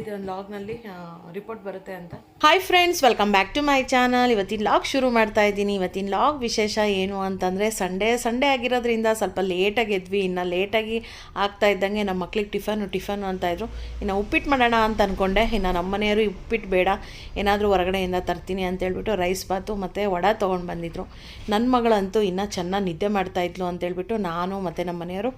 ಹೇಳಿದ್ದೆ ಒಂದು ಲಾಗ್ನಲ್ಲಿ ರಿಪೋರ್ಟ್ ಬರುತ್ತೆ ಅಂತ. Hi friends, welcome back to my channel. ಇವತ್ತಿನ ಲಾಗ್ ಶುರು ಮಾಡ್ತಾ ಇದ್ದೀನಿ. ಇವತ್ತಿನ ಲಾಗ್ ವಿಶೇಷ ಏನು ಅಂತಂದರೆ ಸಂಡೇ ಆಗಿರೋದ್ರಿಂದ ಸ್ವಲ್ಪ ಲೇಟಾಗಿ ಎದ್ವಿ. ಇನ್ನು ಲೇಟಾಗಿ ಆಗ್ತಾ ಇದ್ದಂಗೆ ನಮ್ಮ ಮಕ್ಳಿಗೆ ಟಿಫನು ಅಂತಾಯಿದ್ರು. ಇನ್ನು ಉಪ್ಪಿಟ್ಟು ಮಾಡೋಣ ಅಂತ ಅಂದ್ಕೊಂಡೆ. ಇನ್ನು ನಮ್ಮ ಮನೆಯವರು ಉಪ್ಪಿಟ್ಟು ಬೇಡ, ಏನಾದರೂ ಹೊರಗಡೆಯಿಂದ ತರ್ತೀನಿ ಅಂತೇಳ್ಬಿಟ್ಟು ರೈಸ್ ಬಾತು ಮತ್ತು ವಡೆ ತೊಗೊಂಡು ಬಂದಿದ್ರು. ನನ್ನ ಮಗಳಂತೂ ಇನ್ನೂ ಚೆನ್ನಾಗಿ ನಿದ್ದೆ ಮಾಡ್ತಾಯಿದ್ಲು ಅಂತೇಳ್ಬಿಟ್ಟು ನಾನು ಮತ್ತು ನಮ್ಮ ಮನೆಯವರು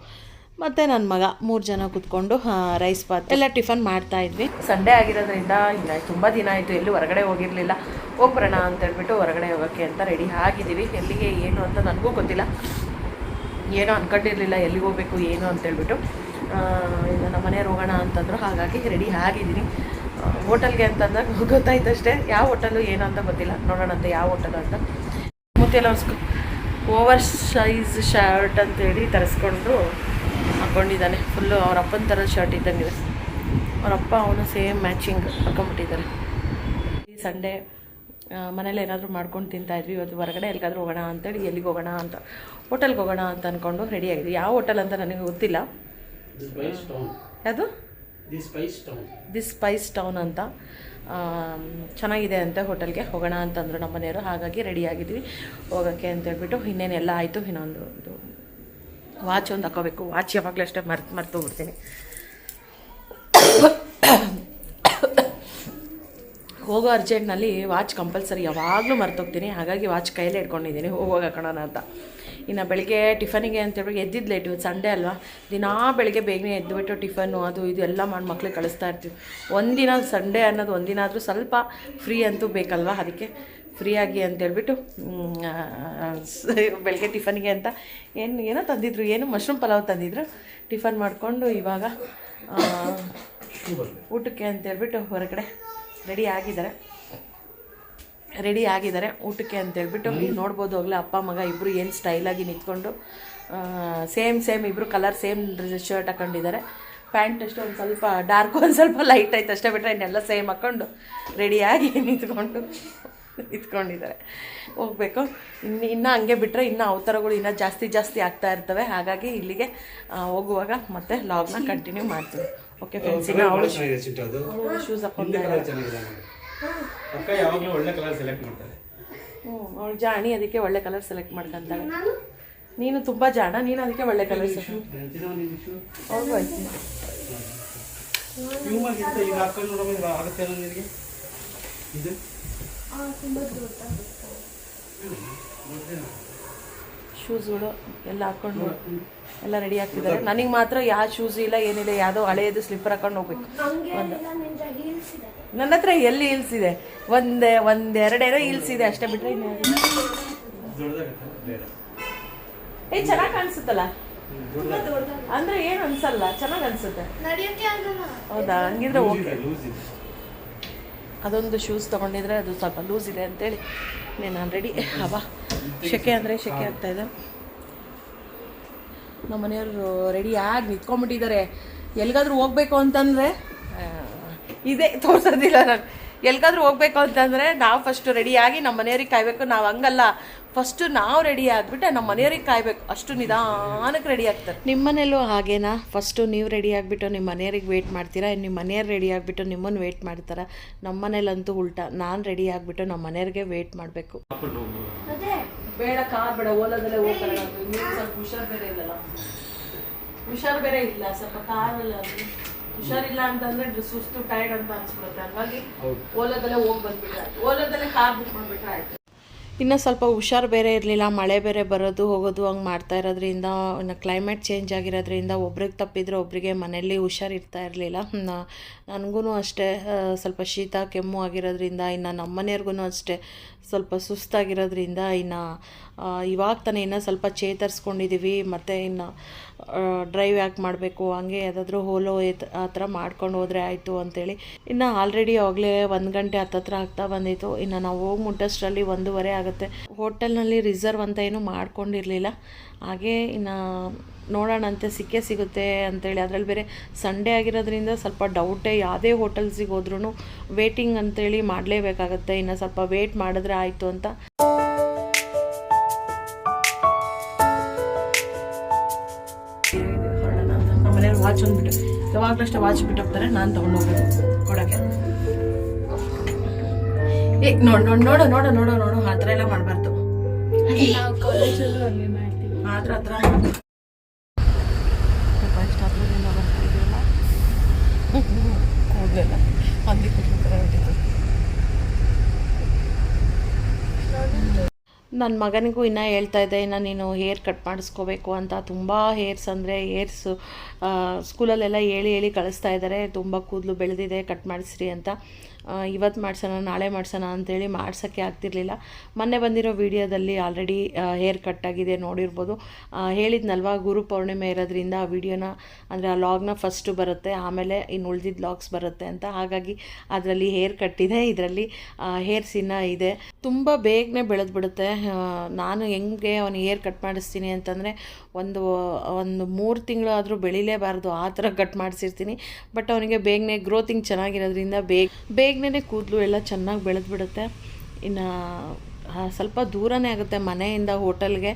ಮತ್ತು ನನ್ನ ಮಗ 3 ಜನ ಕೂತ್ಕೊಂಡು ರೈಸ್ ಬಾತ್ ಎಲ್ಲ ಟಿಫನ್ ಮಾಡ್ತಾಯಿದ್ವಿ. ಸಂಡೇ ಆಗಿರೋದ್ರಿಂದ ಇಲ್ಲ ತುಂಬ ದಿನ ಆಯಿತು, ಎಲ್ಲೂ ಹೊರಗಡೆ ಹೋಗಿರಲಿಲ್ಲ. ಹೋಗ್ಬರೋಣ ಅಂತೇಳ್ಬಿಟ್ಟು ಹೊರಗಡೆ ಹೋಗೋಕ್ಕೆ ಅಂತ ರೆಡಿ ಆಗಿದ್ದೀವಿ. ಎಲ್ಲಿಗೆ ಏನು ಅಂತ ನನಗೂ ಗೊತ್ತಿಲ್ಲ, ಏನೋ ಅಂದ್ಕೊಂಡಿರಲಿಲ್ಲ ಎಲ್ಲಿಗೆ ಹೋಗಬೇಕು ಏನು ಅಂತೇಳ್ಬಿಟ್ಟು. ಈಗ ನಮ್ಮ ಮನೆಯವ್ರು ಹೋಗೋಣ ಅಂತಂದರು, ಹಾಗಾಗಿ ರೆಡಿ ಆಗಿದ್ದೀನಿ. ಹೋಟೆಲ್ಗೆ ಅಂತಂದಾಗ ಗೊತ್ತಾಯ್ತಷ್ಟೇ, ಯಾವ ಹೋಟೆಲು ಏನು ಅಂತ ಗೊತ್ತಿಲ್ಲ. ನೋಡೋಣ ಅಂತ ಯಾವ ಹೋಟೆಲು ಅಂತ. ಮುತ್ತೆಲ್ಲ ಓವರ್ ಸೈಜ್ ಶರ್ಟ್ ಅಂತೇಳಿ ತರಿಸ್ಕೊಂಡು ಹಾಕ್ಕೊಂಡಿದ್ದಾನೆ. ಫುಲ್ಲು ಅವ್ರ ಅಪ್ಪನ ಥರ ಶರ್ಟ್ ಇದ್ದಂಗಿದೆ. ಅವರಪ್ಪ ಅವನು ಸೇಮ್ ಮ್ಯಾಚಿಂಗ್ ಹಾಕೊಂಡ್ಬಿಟ್ಟಿದ್ದಾರೆ. ಈ ಸಂಡೇ ಮನೇಲಿ ಏನಾದರೂ ಮಾಡ್ಕೊಂಡು ತಿಂತಾಯಿದ್ವಿ. ಇವತ್ತು ಹೊರಗಡೆ ಎಲ್ಲಿಗಾದ್ರೂ ಹೋಗೋಣ ಅಂತೇಳಿ, ಎಲ್ಲಿಗೆ ಹೋಗೋಣ ಅಂತ ಹೋಟೆಲ್ಗೆ ಹೋಗೋಣ ಅಂತ ಅಂದ್ಕೊಂಡು ರೆಡಿಯಾಗಿದ್ವಿ. ಯಾವ ಹೋಟೆಲ್ ಅಂತ ನನಗೆ ಗೊತ್ತಿಲ್ಲ. ಯಾವುದು ದಿ ಸ್ಪೈಸ್ ಟೌನ್ ಅಂತ ಚೆನ್ನಾಗಿದೆ ಅಂತ. ಹೋಟೆಲ್ಗೆ ಹೋಗೋಣ ಅಂತಂದರು ನಮ್ಮ ಮನೆಯವರು. ಹಾಗಾಗಿ ರೆಡಿಯಾಗಿದ್ವಿ ಹೋಗೋಕ್ಕೆ ಅಂತೇಳ್ಬಿಟ್ಟು. ಇನ್ನೇನೆಲ್ಲ ಆಯಿತು. ಇನ್ನೊಂದು ವಾಚ್ ಒಂದು ಹಾಕೋಬೇಕು. ವಾಚ್ ಯಾವಾಗಲೂ ಅಷ್ಟೇ ಮರ್ತು ಬಿಡ್ತೀನಿ. ಹೋಗೋ ಅರ್ಜೆಂಟ್ನಲ್ಲಿ ವಾಚ್ ಕಂಪಲ್ಸರಿ ಯಾವಾಗಲೂ ಮರ್ತೋಗ್ತೀನಿ. ಹಾಗಾಗಿ ವಾಚ್ ಕೈಲೇ ಇಟ್ಕೊಂಡಿದ್ದೀನಿ ಹೋಗೋಗ ಹಾಕೋಣ ಅಂತ. ಇನ್ನು ಬೆಳಗ್ಗೆ ಟಿಫನಿಗೆ ಅಂತೇಳ್ಬಿಟ್ಟು ಎದ್ದಿದ್ದು ಲೇಟ್. ಇವತ್ತು ಸಂಡೇ ಅಲ್ವಾ, ದಿನಾ ಬೆಳಗ್ಗೆ ಬೇಗನೆ ಎದ್ದುಬಿಟ್ಟು ಟಿಫನ್ನು ಅದು ಇದು ಎಲ್ಲ ಮಾಡಿ ಮಕ್ಳಿಗೆ ಕಳಿಸ್ತಾ ಇರ್ತೀವಿ. ಒಂದಿನ ಸಂಡೇ ಅನ್ನೋದು ಒಂದಿನ ಆದರೂ ಸ್ವಲ್ಪ ಫ್ರೀ ಅಂತೂ ಬೇಕಲ್ವ, ಫ್ರೀಯಾಗಿ ಅಂತೇಳ್ಬಿಟ್ಟು ಬೆಳಗ್ಗೆ ಟಿಫನ್ಗೆ ಅಂತ ಏನೋ ತಂದಿದ್ರು, ಮಶ್ರೂಮ್ ಪಲಾವ್ ತಂದಿದ್ರು. ಟಿಫನ್ ಮಾಡಿಕೊಂಡು ಇವಾಗ ಊಟಕ್ಕೆ ಅಂತೇಳ್ಬಿಟ್ಟು ಹೊರಗಡೆ ರೆಡಿ ಆಗಿದ್ದಾರೆ ಊಟಕ್ಕೆ ಅಂತೇಳ್ಬಿಟ್ಟು. ನೋಡ್ಬೋದು ಹೋಗಲೇ ಅಪ್ಪ ಮಗ ಇಬ್ಬರು ಏನು ಸ್ಟೈಲಾಗಿ ನಿಂತ್ಕೊಂಡು ಸೇಮ್ ಇಬ್ಬರು ಕಲರ್ ಸೇಮ್ ಶರ್ಟ್ ಹಾಕೊಂಡಿದ್ದಾರೆ. ಪ್ಯಾಂಟ್ ಅಷ್ಟೇ ಒಂದು ಸ್ವಲ್ಪ ಡಾರ್ಕ್, ಒಂದು ಸ್ವಲ್ಪ ಲೈಟ್ ಆಯ್ತು ಅಷ್ಟೇ, ಬಿಟ್ಟರೆ ಇನ್ನೆಲ್ಲ ಸೇಮ್ ಹಾಕ್ಕೊಂಡು ರೆಡಿಯಾಗಿ ನಿಂತ್ಕೊಂಡಿದ್ದಾರೆ. ಹೋಗಬೇಕು ಇನ್ನೂ ಹಂಗೆ ಬಿಟ್ಟರೆ ಇನ್ನೂ ಅವತಾರಗಳು ಇನ್ನೂ ಜಾಸ್ತಿ ಆಗ್ತಾ ಇರ್ತವೆ. ಹಾಗಾಗಿ ಇಲ್ಲಿಗೆ ಹೋಗುವಾಗ ಮತ್ತೆ ಲಾಗ್ನ ಕಂಟಿನ್ಯೂ ಮಾಡ್ತೀವಿ. ಓಕೆ ಫ್ರೆಂಡ್ಸ್, ಈಗ ಅವಳು ಶೂಸ್ ಹಾಕ್ಕೊಂಡಿದ್ದಾರೆ. ಅವಳು ಜಾಣಿ, ಅದಕ್ಕೆ ಒಳ್ಳೆ ಕಲರ್ ಸೆಲೆಕ್ಟ್ ಮಾಡ್ಕೊಂತಾಳೆ. ನೀನು ತುಂಬ ಜಾಣ, ನೀನು ಅದಕ್ಕೆ ಒಳ್ಳೆ ಕಲರ್ ಅವ್ರಿಗೂ ಆಯ್ತು. ಶೂಸ್ಗಳು ಎಲ್ಲ ಹಾಕ್ಕೊಂಡು ಎಲ್ಲ ರೆಡಿ ಆಗ್ತಿದ್ದಾರೆ. ನನಗೆ ಮಾತ್ರ ಯಾವ ಶೂಸ್ ಇಲ್ಲ ಏನಿಲ್ಲ, ಯಾವುದೋ ಹಳೆಯದು ಸ್ಲಿಪ್ಪರ್ ಹಾಕೊಂಡು ಹೋಗ್ಬೇಕು. ನನ್ನ ಹತ್ರ ಎಲ್ಲಿ ಹೀಲ್ಸ್ ಇದೆ, ಒಂದೆರಡೇನೋ ಹೀಲ್ಸ್ ಇದೆ ಅಷ್ಟೇ, ಬಿಟ್ಟರೆ ಚೆನ್ನಾಗಿ ಕಾಣಿಸುತ್ತಲ್ಲ ಅಂದ್ರೆ ಏನು ಅನ್ಸಲ್ಲ, ಚೆನ್ನಾಗಿ ಅನ್ಸುತ್ತೆ. ಹೌದಾ, ಹಂಗಿದ್ರೆ ಓಕೆ. ಅದೊಂದು ಶೂಸ್ ತೊಗೊಂಡಿದ್ರೆ ಅದು ಸ್ವಲ್ಪ ಲೂಸ್ ಇದೆ ಅಂತೇಳಿ ನಾನು ರೆಡಿ. ಶೆಕೆ ಅಂದರೆ ಶೆಕೆ ಆಗ್ತಾಯಿದೆ. ನಮ್ಮ ಮನೆಯವರು ರೆಡಿಯಾಗಿ ನಿಂತ್ಕೊಂಡ್ಬಿಟ್ಟಿದ್ದಾರೆ. ಎಲ್ಲಿಗಾದ್ರೂ ಹೋಗ್ಬೇಕು ಅಂತಂದರೆ ಇದೇ ತೋರಿಸೋದಿಲ್ಲ ನಾನು. ಎಲ್ಲಿಗಾದ್ರೂ ಹೋಗ್ಬೇಕು ಅಂತಂದರೆ ನಾವು ಫಸ್ಟು ರೆಡಿಯಾಗಿ ನಮ್ಮ ಮನೆಯವ್ರಿಗೆ ಕಾಯಬೇಕು. ನಾವು ಹಂಗಲ್ಲ, ಫಸ್ಟು ನಾವು ರೆಡಿ ಆಗಿಬಿಟ್ಟೆ ನಮ್ಮ ಮನೆಯವ್ರಿಗೆ ಕಾಯಬೇಕು. ಅಷ್ಟು ನಿಧಾನಕ್ಕೆ ರೆಡಿ ಆಗ್ತಾರೆ. ನಿಮ್ಮ ಮನೇಲೂ ಹಾಗೇನಾ? ಫಸ್ಟು ನೀವು ರೆಡಿ ಆಗಿಬಿಟ್ಟು ನಿಮ್ಮ ಮನೆಯವ್ರಿಗೆ ವೆಯ್ಟ್ ಮಾಡ್ತೀರಾ, ನಿಮ್ಮ ಮನೆಯವ್ರು ರೆಡಿ ಆಗಿಬಿಟ್ಟು ನಿಮ್ಮನ್ನು ವೆಯ್ಟ್ ಮಾಡ್ತಾರೆ? ನಮ್ಮ ಮನೇಲಂತೂ ಉಲ್ಟಾ, ನಾನು ರೆಡಿ ಆಗಿಬಿಟ್ಟು ನಮ್ಮ ಮನೆಯವ್ರಿಗೆ ವೆಯ್ಟ್ ಮಾಡಬೇಕು. ಬೇಡ, ಕಾರ್ ಬೇಡ, ಓಲಾದಲ್ಲೇ ಹೋಗ್ತಾರೆ. ಸ್ವಲ್ಪ ಹುಷಾರು ಬೇರೆ ಇಲ್ಲ ಸ್ವಲ್ಪ ಕಾರಲ್ಲಿ. ಹುಷಾರಿಲ್ಲ ಅಂತಂದರೆ ಸುಸ್ತು ಟೈರ್ಡ್ ಅಂತ ಅನ್ಸ್ಬಿಡುತ್ತೆ. ಹಾಗಾಗಿ ಓಲಾದಲ್ಲೇ ಹೋಗಿ ಬಂದ್ಬಿಟ್ರೆ ಆಯ್ತು, ಓಲಾದಲ್ಲೇ ಕಾರ್ ಬುಕ್ ಮಾಡಿಬಿಟ್ರೆ ಆಯಿತು. ಇನ್ನು ಸ್ವಲ್ಪ ಹುಷಾರು ಬೇರೆ ಇರಲಿಲ್ಲ, ಮಳೆ ಬೇರೆ ಬರೋದು ಹೋಗೋದು ಹಂಗೆ ಮಾಡ್ತಾ ಇರೋದ್ರಿಂದ, ಇನ್ನು ಕ್ಲೈಮೇಟ್ ಚೇಂಜ್ ಆಗಿರೋದ್ರಿಂದ ಒಬ್ರಿಗೆ ತಪ್ಪಿದ್ರೆ ಒಬ್ಬರಿಗೆ ಮನೆಯಲ್ಲಿ ಹುಷಾರಿರ್ತಾ ಇರಲಿಲ್ಲ. ನನಗೂ ಅಷ್ಟೇ ಸ್ವಲ್ಪ ಶೀತ ಕೆಮ್ಮು ಆಗಿರೋದ್ರಿಂದ, ಇನ್ನು ನಮ್ಮ ಮನೆಯವ್ರಿಗೂ ಅಷ್ಟೇ ಸ್ವಲ್ಪ ಸುಸ್ತಾಗಿರೋದ್ರಿಂದ, ಇನ್ನು ಇವಾಗ ತಾನೇ ಇನ್ನೂ ಸ್ವಲ್ಪ ಚೇತರಿಸ್ಕೊಂಡಿದ್ದೀವಿ. ಮತ್ತು ಇನ್ನು ಡ್ರೈವ್ ಯಾಕೆ ಮಾಡಬೇಕು, ಹಂಗೆ ಯಾವುದಾದ್ರೂ ಹೋಲೋ ಆ ಥರ ಮಾಡ್ಕೊಂಡು ಹೋದರೆ ಆಯಿತು ಅಂಥೇಳಿ. ಇನ್ನು ಆಲ್ರೆಡಿ ಆವಾಗಲೇ 1 ಗಂಟೆ ಹತ್ತತ್ರ ಆಗ್ತಾ ಬಂದಿತ್ತು. ಇನ್ನು ನಾವು ಹೋಗಿ ಮುಟ್ಟೋಷ್ಟರಲ್ಲಿ 1:15 ಆಗುತ್ತೆ. ಹೋಟೆಲ್ನಲ್ಲಿ ರಿಸರ್ವ್ ಅಂತ ಏನೂ ಮಾಡ್ಕೊಂಡಿರಲಿಲ್ಲ. ಹಾಗೆ ಇನ್ನು ನೋಡೋಣಂತೆ ಸಿಗುತ್ತೆ ಅಂಥೇಳಿ. ಅದರಲ್ಲಿ ಬೇರೆ ಸಂಡೇ ಆಗಿರೋದ್ರಿಂದ ಸ್ವಲ್ಪ ಡೌಟೇ. ಯಾವುದೇ ಹೋಟೆಲ್ಸಿಗೆ ಹೋದ್ರೂ ವೇಟಿಂಗ್ ಅಂಥೇಳಿ ಮಾಡಲೇಬೇಕಾಗತ್ತೆ. ಇನ್ನು ಸ್ವಲ್ಪ ವೇಟ್ ಮಾಡಿದ್ರೆ ಆಯಿತು ಅಂತ. ವಾಚ್ ಅಂದ್ಬಿಟ್ಟು ಯಾವಾಗ ಯಾವಾಗಲಷ್ಟೇ ವಾಚ್ ಬಿಟ್ಟೋಗ್ತಾರೆ, ನಾನು ತೊಗೊಂಡು ಹೋಗ್ಬೇಕು ಕೊಡೋಕ್ಕೆ. ಏ ನೋಡು ಆ ಥರ ಎಲ್ಲ ಮಾಡಬಾರ್ದು. ನಾವು ಕಾಲೇಜಲ್ಲೂ ಹಂಗೆ ಮಾಡ್ತೀವಿ. ಹತ್ರ ಇಷ್ಟು ಹತ್ರದಿಂದ ಬರ್ತಾ ಇದೆಯಲ್ಲ ಕೂದಲೆಲ್ಲ ಹಂದಿ ಕೂದಲು ಥರ ಬಿಟ್ಟಿತ್ತು. ನನ್ನ ಮಗನಿಗೂ ಇನ್ನೂ ಹೇಳ್ತಾ ಇದ್ದೆ, ಇನ್ನು ನೀನು ಹೇರ್ ಕಟ್ ಮಾಡಿಸ್ಕೋಬೇಕು ಅಂತ. ತುಂಬ ಹೇರ್ಸ್ ಅಂದರೆ ಹೇರ್ಸು ಸ್ಕೂಲಲ್ಲೆಲ್ಲ ಹೇಳಿ ಕಳಿಸ್ತಾ ಇದ್ದಾರೆ, ತುಂಬ ಕೂದಲು ಬೆಳೆದಿದೆ, ಕಟ್ ಮಾಡಿಸ್ರಿ ಅಂತ. ಇವತ್ತು ಮಾಡ್ಸೋಣ ನಾಳೆ ಮಾಡ್ಸೋಣ ಅಂಥೇಳಿ ಮಾಡ್ಸೋಕ್ಕೆ ಆಗ್ತಿರ್ಲಿಲ್ಲ. ಮೊನ್ನೆ ಬಂದಿರೋ ವಿಡಿಯೋದಲ್ಲಿ ಆಲ್ರೆಡಿ ಹೇರ್ ಕಟ್ಟಾಗಿದೆ ನೋಡಿರ್ಬೋದು. ಹೇಳಿದ್ನಲ್ವ, ಗುರು ಪೌರ್ಣಿಮೆ ಇರೋದ್ರಿಂದ ಆ ವಿಡಿಯೋನ ಅಂದರೆ ಆ ಲಾಗ್ನ ಫಸ್ಟು ಬರುತ್ತೆ, ಆಮೇಲೆ ಇನ್ನು ಉಳಿದಿದ್ದ ಲಾಗ್ಸ್ ಬರುತ್ತೆ ಅಂತ. ಹಾಗಾಗಿ ಅದರಲ್ಲಿ ಹೇರ್ ಕಟ್ಟಿದೆ, ಇದರಲ್ಲಿ ಹೇರ್ಸ್ ಇನ್ನೂ ಇದೆ. ತುಂಬ ಬೇಗನೆ ಬೆಳೆದ್ಬಿಡುತ್ತೆ. ನಾನು ಹೆಂಗೆ ಅವನಿಗೆ ಹೇರ್ ಕಟ್ ಮಾಡಿಸ್ತೀನಿ ಅಂತಂದರೆ ಒಂದು 3 ತಿಂಗಳು ಆದರೂ ಬೆಳಿಲೇಬಾರ್ದು ಆ ಥರ ಕಟ್ ಮಾಡಿಸಿರ್ತೀನಿ. ಬಟ್ ಅವನಿಗೆ ಬೇಗನೆ ಗ್ರೋತಿಂಗ್ ಚೆನ್ನಾಗಿರೋದ್ರಿಂದ ಬೇಗನೆ ಕೂದಲು ಎಲ್ಲ ಚೆನ್ನಾಗಿ ಬೆಳೆದ್ಬಿಡುತ್ತೆ. ಇನ್ನು ಸ್ವಲ್ಪ ದೂರನೇ ಆಗುತ್ತೆ ಮನೆಯಿಂದ ಹೋಟೆಲ್ಗೆ.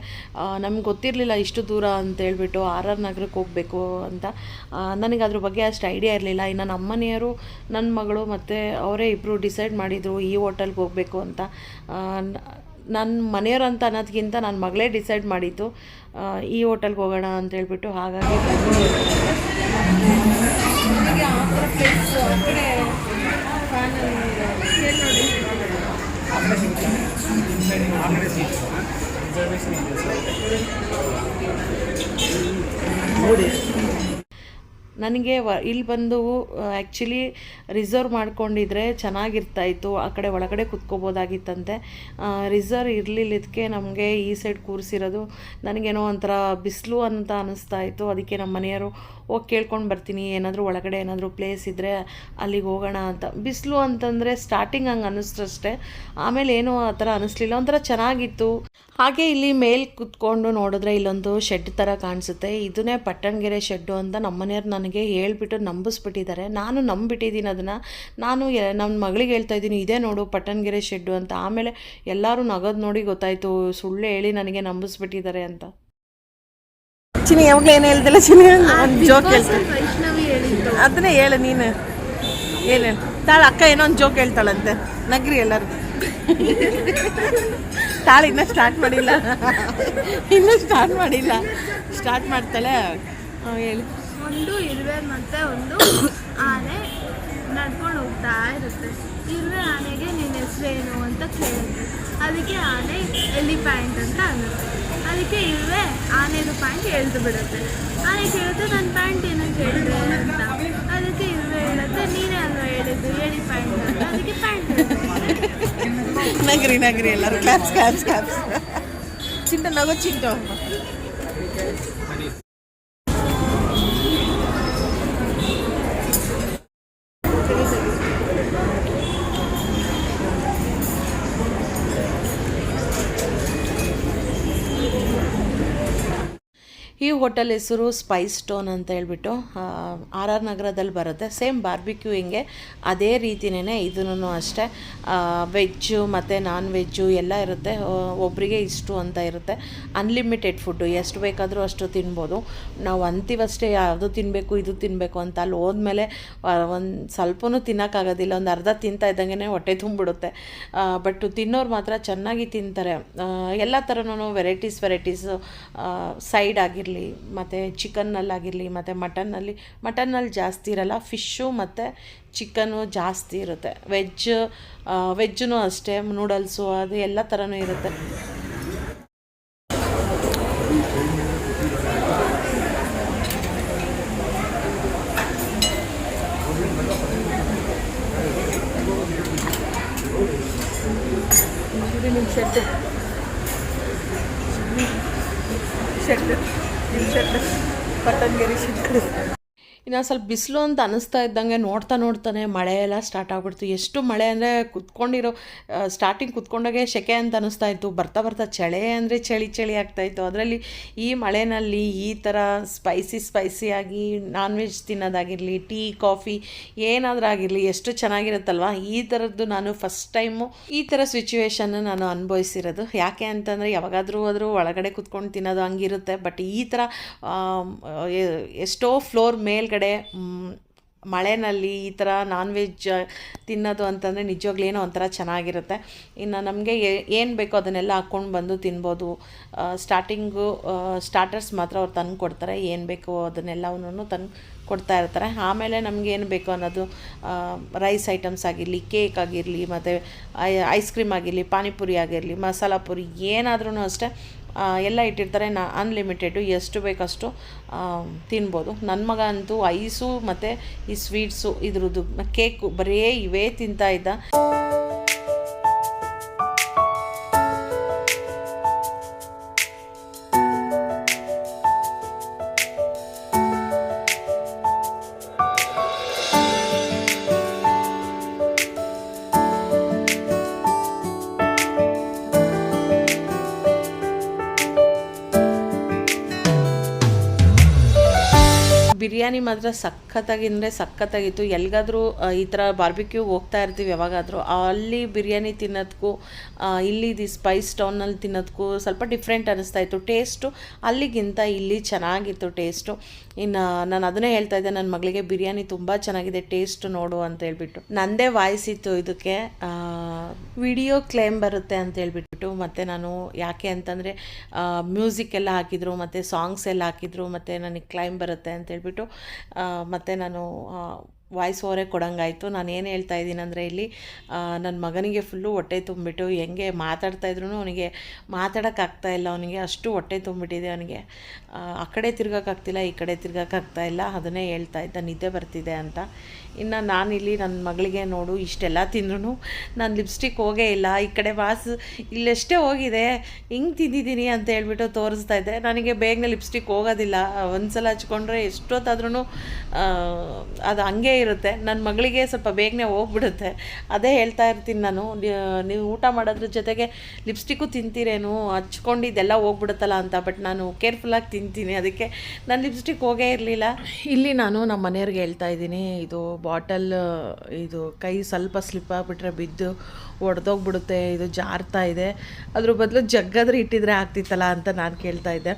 ನಮ್ಗೆ ಗೊತ್ತಿರಲಿಲ್ಲ ಇಷ್ಟು ದೂರ ಅಂತೇಳ್ಬಿಟ್ಟು RR ನಗರಕ್ಕೆ ಹೋಗಬೇಕು ಅಂತ. ನನಗೆ ಅದ್ರ ಬಗ್ಗೆ ಅಷ್ಟು ಐಡಿಯಾ ಇರಲಿಲ್ಲ. ಇನ್ನು ನಮ್ಮ ಮನೆಯವರು, ನನ್ನ ಮಗಳು ಮತ್ತು ಅವರೇ ಇಬ್ಬರು ಡಿಸೈಡ್ ಮಾಡಿದರು ಈ ಹೋಟೆಲ್ಗೆ ಹೋಗಬೇಕು ಅಂತ. ನನ್ನ ಮನೆಯವರು ಅಂತ ಅನ್ನೋದಕ್ಕಿಂತ ನನ್ನ ಮಗಳೇ ಡಿಸೈಡ್ ಮಾಡಿದ್ದು ಈ ಹೋಟೆಲ್ಗೆ ಹೋಗೋಣ ಅಂತ ಹೇಳ್ಬಿಟ್ಟು. ಹಾಗಾಗಿ ನನಗೆ ಇಲ್ಲಿ ಬಂದು ಆ್ಯಕ್ಚುಲಿ ರಿಸರ್ವ್ ಮಾಡ್ಕೊಂಡಿದ್ರೆ ಚೆನ್ನಾಗಿರ್ತಾಯಿತ್ತು, ಆ ಕಡೆ ಒಳಗಡೆ ಕುತ್ಕೋಬೋದಾಗಿತ್ತಂತೆ. ರಿಸರ್ವ್ ಇರಲಿಲ್ಲದಕ್ಕೆ ನಮಗೆ ಈ ಸೈಡ್ ಕೂರಿಸಿರೋದು. ನನಗೇನೋ ಒಂಥರ ಬಿಸಿಲು ಅಂತ ಅನ್ನಿಸ್ತಾ ಇತ್ತು. ಅದಕ್ಕೆ ನಮ್ಮ ಮನೆಯವರು ಹೋಗಿ ಕೇಳ್ಕೊಂಡು ಬರ್ತೀನಿ, ಏನಾದರೂ ಒಳಗಡೆ ಏನಾದರೂ ಪ್ಲೇಸ್ ಇದ್ದರೆ ಅಲ್ಲಿಗೆ ಹೋಗೋಣ ಅಂತ. ಬಿಸಿಲು ಅಂತಂದರೆ ಸ್ಟಾರ್ಟಿಂಗ್ ಹಂಗೆ ಅನ್ನಿಸ್ತಷ್ಟೇ, ಆಮೇಲೆ ಏನೋ ಆ ಥರ ಅನ್ನಿಸ್ಲಿಲ್ಲ, ಒಂಥರ ಚೆನ್ನಾಗಿತ್ತು. ಹಾಗೆ ಇಲ್ಲಿ ಮೇಲೆ ಕುತ್ಕೊಂಡು ನೋಡಿದ್ರೆ ಇಲ್ಲೊಂದು ಶೆಡ್ ಥರ ಕಾಣಿಸುತ್ತೆ. ಇದನ್ನೇ ಪಟ್ಟಣಗೆರೆ ಶೆಡ್ಡು ಅಂತ ನಮ್ಮನೆಯವ್ರು ನನಗೆ ಹೇಳ್ಬಿಟ್ಟು ನಂಬಿಸ್ಬಿಟ್ಟಿದ್ದಾರೆ. ನಾನು ನಂಬಿಟ್ಟಿದ್ದೀನಿ ಅದನ್ನು. ನಾನು ನಮ್ಮ ಮಗಳಿಗೆ ಹೇಳ್ತಾ ಇದ್ದೀನಿ, ಇದೇ ನೋಡು ಪಟ್ಟಣಗೆರೆ ಶೆಡ್ಡು ಅಂತ. ಆಮೇಲೆ ಎಲ್ಲರೂ ನಗೋದು ನೋಡಿ ಗೊತ್ತಾಯಿತು ಸುಳ್ಳು ಹೇಳಿ ನನಗೆ ನಂಬಿಸ್ಬಿಟ್ಟಿದ್ದಾರೆ ಅಂತ. ಚಿನಿ ಯಾವಾಗಲೂ ಏನು ಹೇಳ್ದಿಲ್ಲ ಚಿನಿ, ಜೋಕ್ ಹೇಳ್ತಾಳೆ. ಅದನ್ನೇ ಹೇಳು ನೀನು, ಏನು ಹೇಳು ತಾಳು. ಅಕ್ಕ ಏನೋ ಒಂದು ಜೋಕ್ ಹೇಳ್ತಾಳಂತೆ, ನಗ್ರಿ ಎಲ್ಲರೂ. ತಾಳು ಇನ್ನೂ ಸ್ಟಾರ್ಟ್ ಮಾಡಿಲ್ಲ, ಸ್ಟಾರ್ಟ್ ಮಾಡ್ತಾಳೆ. ಹೇಳಿ. ಒಂದು ಇರುವೆ ಮತ್ತು ಒಂದು ಆನೆ ನಡ್ಕೊಂಡು ಹೋಗ್ತಾ ಇರುತ್ತೆ. ಇರುವೆ ಆನೆಗೆ ನಿನ್ನ ಹೆಸರೇನು ಅಂತ ಕೇಳಿದ್ರು. ಅದಕ್ಕೆ ಆನೆ ಎಲಿಫ್ಯಾಂಟ್ ಅಂತ ಅನ್ನುತ್ತೆ. ಅದಕ್ಕೆ ಇರುವೆ ಆನೆದು ಪ್ಯಾಂಟ್ ಎಳ್ದು ಬಿಡುತ್ತೆ. ಆನೆ ಕೇಳುತ್ತೆ, ನನ್ನ ಪ್ಯಾಂಟ್ ಏನಕ್ಕೆ ಹೇಳಿದೆ ಅಂತ. ಅದಕ್ಕೆ ಇರುವೆ ಹೇಳುತ್ತೆ, ನೀನೇ ಅಲ್ವಾ ಹೇಳಿದ್ದು ಎಲಿಫ್ಯಾಂಟ್ ಅಂತ. ಅದಕ್ಕೆ ಪ್ಯಾಂಟ್ ನಗ್ರಿ ಎಲ್ಲರೂ ಕ್ಲಾಪ್ಸ್. ಚಿಂಟ ನಗೋ ಚಿಂಟು. ಈ ಹೋಟೆಲ್ ಹೆಸರು ಸ್ಪೈಸ್ ಸ್ಟೋನ್ ಅಂತ ಹೇಳ್ಬಿಟ್ಟು RR ನಗರದಲ್ಲಿ ಬರುತ್ತೆ. ಸೇಮ್ ಬಾರ್ಬಿಕ್ಯೂ ಹಿಂಗೆ ಅದೇ ರೀತಿಯೇ ಇದೂ ಅಷ್ಟೇ. ವೆಜ್ಜು ಮತ್ತು ನಾನ್ ವೆಜ್ಜು ಎಲ್ಲ ಇರುತ್ತೆ. ಒಬ್ಬರಿಗೆ ಇಷ್ಟು ಅಂತ ಇರುತ್ತೆ. ಅನ್ಲಿಮಿಟೆಡ್ ಫುಡ್ಡು, ಎಷ್ಟು ಬೇಕಾದರೂ ಅಷ್ಟು ತಿನ್ಬೋದು. ನಾವು ಅಂತೀವಷ್ಟೇ ಯಾವುದು ತಿನ್ನಬೇಕು ಇದು ತಿನ್ನಬೇಕು ಅಂತ. ಅಲ್ಲಿ ಹೋದ್ಮೇಲೆ ಒಂದು ಸ್ವಲ್ಪನೂ ತಿನ್ನೋಕ್ಕಾಗೋದಿಲ್ಲ. ಒಂದು ಅರ್ಧ ತಿಂತಾ ಇದ್ದಂಗೆ ಹೊಟ್ಟೆ ತುಂಬಿಡುತ್ತೆ. ಬಟ್ ತಿನ್ನೋರು ಮಾತ್ರ ಚೆನ್ನಾಗಿ ತಿಂತಾರೆ. ಎಲ್ಲ ಥರನೂ ವೆರೈಟೀಸ್ ಸೈಡ್ ಆಗಿರಲಿ, ಮತ್ತು ಚಿಕನ್ನಲ್ಲಾಗಿರಲಿ, ಮತ್ತು ಮಟನ್ನಲ್ಲಿ ಜಾಸ್ತಿ ಇರಲ್ಲ. ಫಿಶ್ಶು ಮತ್ತು ಚಿಕನ್ನು ಜಾಸ್ತಿ ಇರುತ್ತೆ. ವೆಜ್ಜೂ ಅಷ್ಟೇ, ನೂಡಲ್ಸು ಅದು ಎಲ್ಲ ಥರನೂ ಇರುತ್ತೆ. Shed Pattanagere shed. ಇನ್ನು ಸ್ವಲ್ಪ ಬಿಸಿಲು ಅಂತ ಅನ್ನಿಸ್ತಾ ಇದ್ದಂಗೆ ನೋಡ್ತಾನೆ ಮಳೆ ಎಲ್ಲ ಸ್ಟಾರ್ಟ್ ಆಗ್ಬಿಡ್ತು. ಎಷ್ಟು ಮಳೆ ಅಂದರೆ ಸ್ಟಾರ್ಟಿಂಗ್ ಕುತ್ಕೊಂಡಾಗೆ ಸೆಕೆ ಅಂತ ಅನ್ನಿಸ್ತಾ ಇತ್ತು. ಬರ್ತಾ ಚಳಿ ಅಂದರೆ ಚಳಿ ಆಗ್ತಾಯಿತ್ತು. ಅದರಲ್ಲಿ ಈ ಮಳೆಯಲ್ಲಿ ಈ ಥರ ಸ್ಪೈಸಿಯಾಗಿ ನಾನ್ ವೆಜ್ ತಿನ್ನೋದಾಗಿರಲಿ, ಟೀ ಕಾಫಿ ಏನಾದರೂ ಆಗಿರಲಿ ಎಷ್ಟು ಚೆನ್ನಾಗಿರುತ್ತಲ್ವ. ಈ ಥರದ್ದು ನಾನು ಫಸ್ಟ್ ಟೈಮು ಈ ಥರ ಸಿಚುವೇಶನ್ನ ನಾನು ಅನುಭವಿಸಿರೋದು. ಯಾಕೆ ಅಂತಂದರೆ ಯಾವಾಗಾದರೂ ಹೋದರೂ ಒಳಗಡೆ ಕುತ್ಕೊಂಡು ತಿನ್ನೋದು ಹಂಗಿರುತ್ತೆ. ಬಟ್ ಈ ಥರ ಎಷ್ಟೋ ಫ್ಲೋರ್ ಮೇಲ್ಗಡೆ ಮಳೆಯಲ್ಲಿ ಈ ಥರ ನಾನ್ ವೆಜ್ ತಿನ್ನೋದು ಅಂತಂದರೆ ನಿಜವಾಗ್ಲೂ ಏನೋ ಒಂಥರ ಚೆನ್ನಾಗಿರುತ್ತೆ. ಇನ್ನು ನಮಗೆ ಏನು ಬೇಕೋ ಅದನ್ನೆಲ್ಲ ಹಾಕ್ಕೊಂಡು ಬಂದು ತಿನ್ಬೋದು. ಸ್ಟಾರ್ಟರ್ಸ್ ಮಾತ್ರ ಅವ್ರು ತಂದು ಕೊಡ್ತಾರೆ, ಏನು ಬೇಕೋ ಅದನ್ನೆಲ್ಲವನ್ನೂ ತಂದು ಕೊಡ್ತಾ ಇರ್ತಾರೆ. ಆಮೇಲೆ ನಮಗೇನು ಬೇಕು ಅನ್ನೋದು ರೈಸ್ ಐಟಮ್ಸ್ ಆಗಿರಲಿ, ಕೇಕ್ ಆಗಿರಲಿ, ಮತ್ತು ಐಸ್ ಕ್ರೀಮ್ ಆಗಿರಲಿ, ಪಾನಿಪುರಿ ಆಗಿರಲಿ, ಮಸಾಲ ಪುರಿ ಏನಾದ್ರೂ ಅಷ್ಟೇ ಎಲ್ಲ ಇಟ್ಟಿರ್ತಾರೆ. ಅನ್ಲಿಮಿಟೆಡು, ಎಷ್ಟು ಬೇಕಷ್ಟು ತಿನ್ಬೋದು. ನನ್ನ ಮಗ ಅಂತೂ ಐಸು ಮತ್ತು ಈ ಸ್ವೀಟ್ಸು ಇದ್ರದ್ದು ಕೇಕು ಬರೀ ಇವೇ ತಿಂತಾ ಇದ್ದ. ಬಿರಿಯಾನಿ ಮಾತ್ರ ಸಖತ್ತಾಗಿತ್ತು. ಎಲ್ಲಿಗಾದರೂ ಈ ಥರ ಬಾರ್ಬಿಕ್ಯೂ ಹೋಗ್ತಾ ಇರ್ತೀವಿ ಯಾವಾಗಾದರೂ, ಅಲ್ಲಿ ಬಿರಿಯಾನಿ ತಿನ್ನೋದಕ್ಕೂ ಇಲ್ಲಿ ಸ್ಪೈಸ್ ಟೌನಲ್ಲಿ ತಿನ್ನೋದಕ್ಕೂ ಸ್ವಲ್ಪ ಡಿಫ್ರೆಂಟ್ ಅನ್ನಿಸ್ತಾ ಇತ್ತು ಟೇಸ್ಟು. ಅಲ್ಲಿಗಿಂತ ಇಲ್ಲಿ ಚೆನ್ನಾಗಿತ್ತು ಟೇಸ್ಟು. ಇನ್ನು ನಾನು ಅದನ್ನೇ ಹೇಳ್ತಾ ಇದ್ದೆ ನನ್ನ ಮಗಳಿಗೆ, ಬಿರಿಯಾನಿ ತುಂಬ ಚೆನ್ನಾಗಿದೆ, ಟೇಸ್ಟ್ ನೋಡು ಅಂತ ಹೇಳ್ಬಿಟ್ಟು. ನನ್ನದೇ ವಾಯ್ಸ್ ಇತ್ತು ಇದಕ್ಕೆ, ವಿಡಿಯೋ ಕ್ಲೇಮ್ ಬರುತ್ತೆ ಅಂತ ಹೇಳ್ಬಿಟ್ಟು. ಮತ್ತು ನಾನು ಯಾಕೆ ಅಂತಂದರೆ ಮ್ಯೂಸಿಕ್ ಎಲ್ಲ ಹಾಕಿದ್ರು, ಮತ್ತು ಸಾಂಗ್ಸ್ ಎಲ್ಲ ಹಾಕಿದ್ರು, ಮತ್ತು ನನಗೆ ಕ್ಲೈಮ್ ಬರುತ್ತೆ ಅಂತ ಹೇಳ್ಬಿಟ್ಟು ಮತ್ತು ನಾನು ವಾಯ್ಸ್ ಓವರೇ ಕೊಡೋಂಗಾಯಿತು. ನಾನು ಏನು ಹೇಳ್ತಾ ಇದ್ದೀನಿ ಅಂದರೆ, ಇಲ್ಲಿ ನನ್ನ ಮಗನಿಗೆ ಫುಲ್ಲು ಹೊಟ್ಟೆ ತುಂಬಿಟ್ಟು ಹೆಂಗೆ ಮಾತಾಡ್ತಾಯಿದ್ರು ಅವನಿಗೆ ಮಾತಾಡೋಕ್ಕಾಗ್ತಾಯಿಲ್ಲ, ಅವನಿಗೆ ಅಷ್ಟು ಹೊಟ್ಟೆ ತುಂಬಿಟ್ಟಿದೆ. ಅವನಿಗೆ ಆ ಕಡೆ ತಿರ್ಗೋಕ್ಕಾಗ್ತಿಲ್ಲ, ಈ ಕಡೆ ತಿರ್ಗೋಕ್ಕಾಗ್ತಾಯಿಲ್ಲ. ಅದನ್ನೇ ಹೇಳ್ತಾ ಇದ್ದ, ನಿದ್ದೆ ಬರ್ತಿದೆ ಅಂತ. ಇನ್ನು ನಾನಿಲ್ಲಿ ನನ್ನ ಮಗಳಿಗೆ ನೋಡು ಇಷ್ಟೆಲ್ಲ ತಿಂದ್ರೂ ನಾನು ಲಿಪ್ಸ್ಟಿಕ್ ಹೋಗೇ ಇಲ್ಲ, ಈ ಕಡೆ ಇಲ್ಲೆಷ್ಟೇ ಹೋಗಿದೆ, ಹಿಂಗೆ ತಿಂದಿದ್ದೀನಿ ಅಂತ ಹೇಳ್ಬಿಟ್ಟು ತೋರಿಸ್ತಾ ಇದ್ದೆ. ನನಗೆ ಬೇಗನೆ ಲಿಪ್ಸ್ಟಿಕ್ ಹೋಗೋದಿಲ್ಲ, ಒಂದು ಸಲ ಹಚ್ಕೊಂಡ್ರೆ ಎಷ್ಟೊತ್ತಾದ್ರೂ ಅದು ಹಂಗೆ ಇರುತ್ತೆ. ನನ್ನ ಮಗಳಿಗೆ ಸ್ವಲ್ಪ ಬೇಗನೆ ಹೋಗ್ಬಿಡುತ್ತೆ. ಅದೇ ಹೇಳ್ತಾ ಇರ್ತೀನಿ ನಾನು, ನೀವು ಊಟ ಮಾಡೋದ್ರ ಜೊತೆಗೆ ಲಿಪ್ಸ್ಟಿಕ್ಕು ತಿಂತೀರೇನು, ಹಚ್ಕೊಂಡಿದ್ದೆಲ್ಲ ಹೋಗ್ಬಿಡುತ್ತಲ್ಲ ಅಂತ. ಬಟ್ ನಾನು ಕೇರ್ಫುಲ್ಲಾಗಿ ತಿಂತೀನಿ, ಅದಕ್ಕೆ ನಾನು ಲಿಪ್ಸ್ಟಿಕ್ ಹೋಗೇ ಇರಲಿಲ್ಲ. ಇಲ್ಲಿ ನಾನು ನಮ್ಮ ಮನೆಯವ್ರಿಗೆ ಹೇಳ್ತಾ ಇದ್ದೀನಿ, ಇದು ಬಾಟಲ್ ಇದು ಕೈ ಸ್ವಲ್ಪ ಸ್ಲಿಪ್ ಆಗಿಬಿಟ್ರೆ ಬಿದ್ದು ಒಡೆದೋಗ್ಬಿಡುತ್ತೆ, ಇದು ಜಾರ್ತಾ ಇದೆ, ಅದ್ರ ಬದಲು ಜಗ್ಗಾದ್ರೆ ಇಟ್ಟಿದ್ರೆ ಆಗ್ತಿತ್ತಲ್ಲ ಅಂತ ನಾನು ಕೇಳ್ತಾ ಇದ್ದೆ.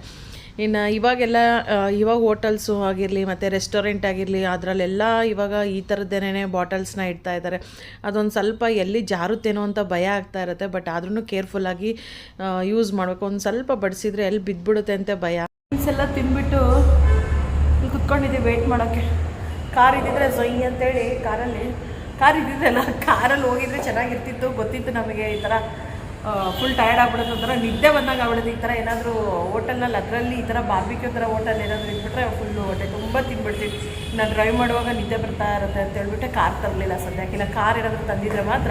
ಇನ್ನು ಇವಾಗ ಹೋಟೆಲ್ಸು ಆಗಿರಲಿ ಮತ್ತು ರೆಸ್ಟೋರೆಂಟ್ ಆಗಿರಲಿ, ಅದರಲ್ಲೆಲ್ಲ ಇವಾಗ ಈ ಥರದ್ದೇನೇ ಬಾಟಲ್ಸ್ನ ಇಡ್ತಾ ಇದ್ದಾರೆ. ಅದೊಂದು ಸ್ವಲ್ಪ ಎಲ್ಲಿ ಜಾರುತ್ತೇನೋ ಅಂತ ಭಯ ಆಗ್ತಾ ಇರುತ್ತೆ. ಬಟ್ ಆದ್ರೂ ಕೇರ್ಫುಲ್ಲಾಗಿ ಯೂಸ್ ಮಾಡಬೇಕು. ಒಂದು ಸ್ವಲ್ಪ ಬಡಿಸಿದ್ರೆ ಎಲ್ಲಿ ಬಿದ್ದುಬಿಡುತ್ತೆ ಅಂತ ಭಯ. ಎಲ್ಲ ತಿಂದ್ಬಿಟ್ಟು ಇಲ್ಲಿ ಕುತ್ಕೊಂಡಿದ್ದೀವಿ ವೆಯ್ಟ್ ಮಾಡೋಕ್ಕೆ. ಕಾರ್ ಇದ್ದಿದ್ರೆ ಸೊಯ್ ಅಂತೇಳಿ ಕಾರ್ ಇದ್ದಿದ್ರಲ್ಲ, ಕಾರಲ್ಲಿ ಹೋಗಿದ್ರೆ ಚೆನ್ನಾಗಿರ್ತಿತ್ತು. ಗೊತ್ತಿತ್ತು ನಮಗೆ ಈ ಥರ ಫುಲ್ ಟಯರ್ಡ್ ಆಗ್ಬಿಡೋದು, ಒಂಥರ ನಿದ್ದೆ ಬಂದಾಗ ಆಗ್ಬಿಡೋದು. ಈ ಥರ ಏನಾದರೂ ಹೋಟೆಲ್ನಲ್ಲಿ ಅದರಲ್ಲಿ ಈ ಥರ ಬಾರ್ಬಿಕ್ಯೂ ಥರ ಹೋಟೆಲ್ ಏನಾದರೂ ಇದ್ಬಿಟ್ರೆ ಫುಲ್ಲು ಹೊಟ್ಟೆ ತುಂಬ ತಿಂದ್ಬಿಡ್ತೀವಿ. ನಾನು ಡ್ರೈವ್ ಮಾಡುವಾಗ ನಿದ್ದೆ ಬರ್ತಾ ಇರುತ್ತೆ ಅಂತ ಹೇಳ್ಬಿಟ್ಟು ಕಾರ್ ತರಲಿಲ್ಲ ಸದ್ಯಕ್ಕೆ. ಇಲ್ಲ ಕಾರ್ ಏನಾದರೂ ತಂದಿದ್ರೆ ಮಾತ್ರ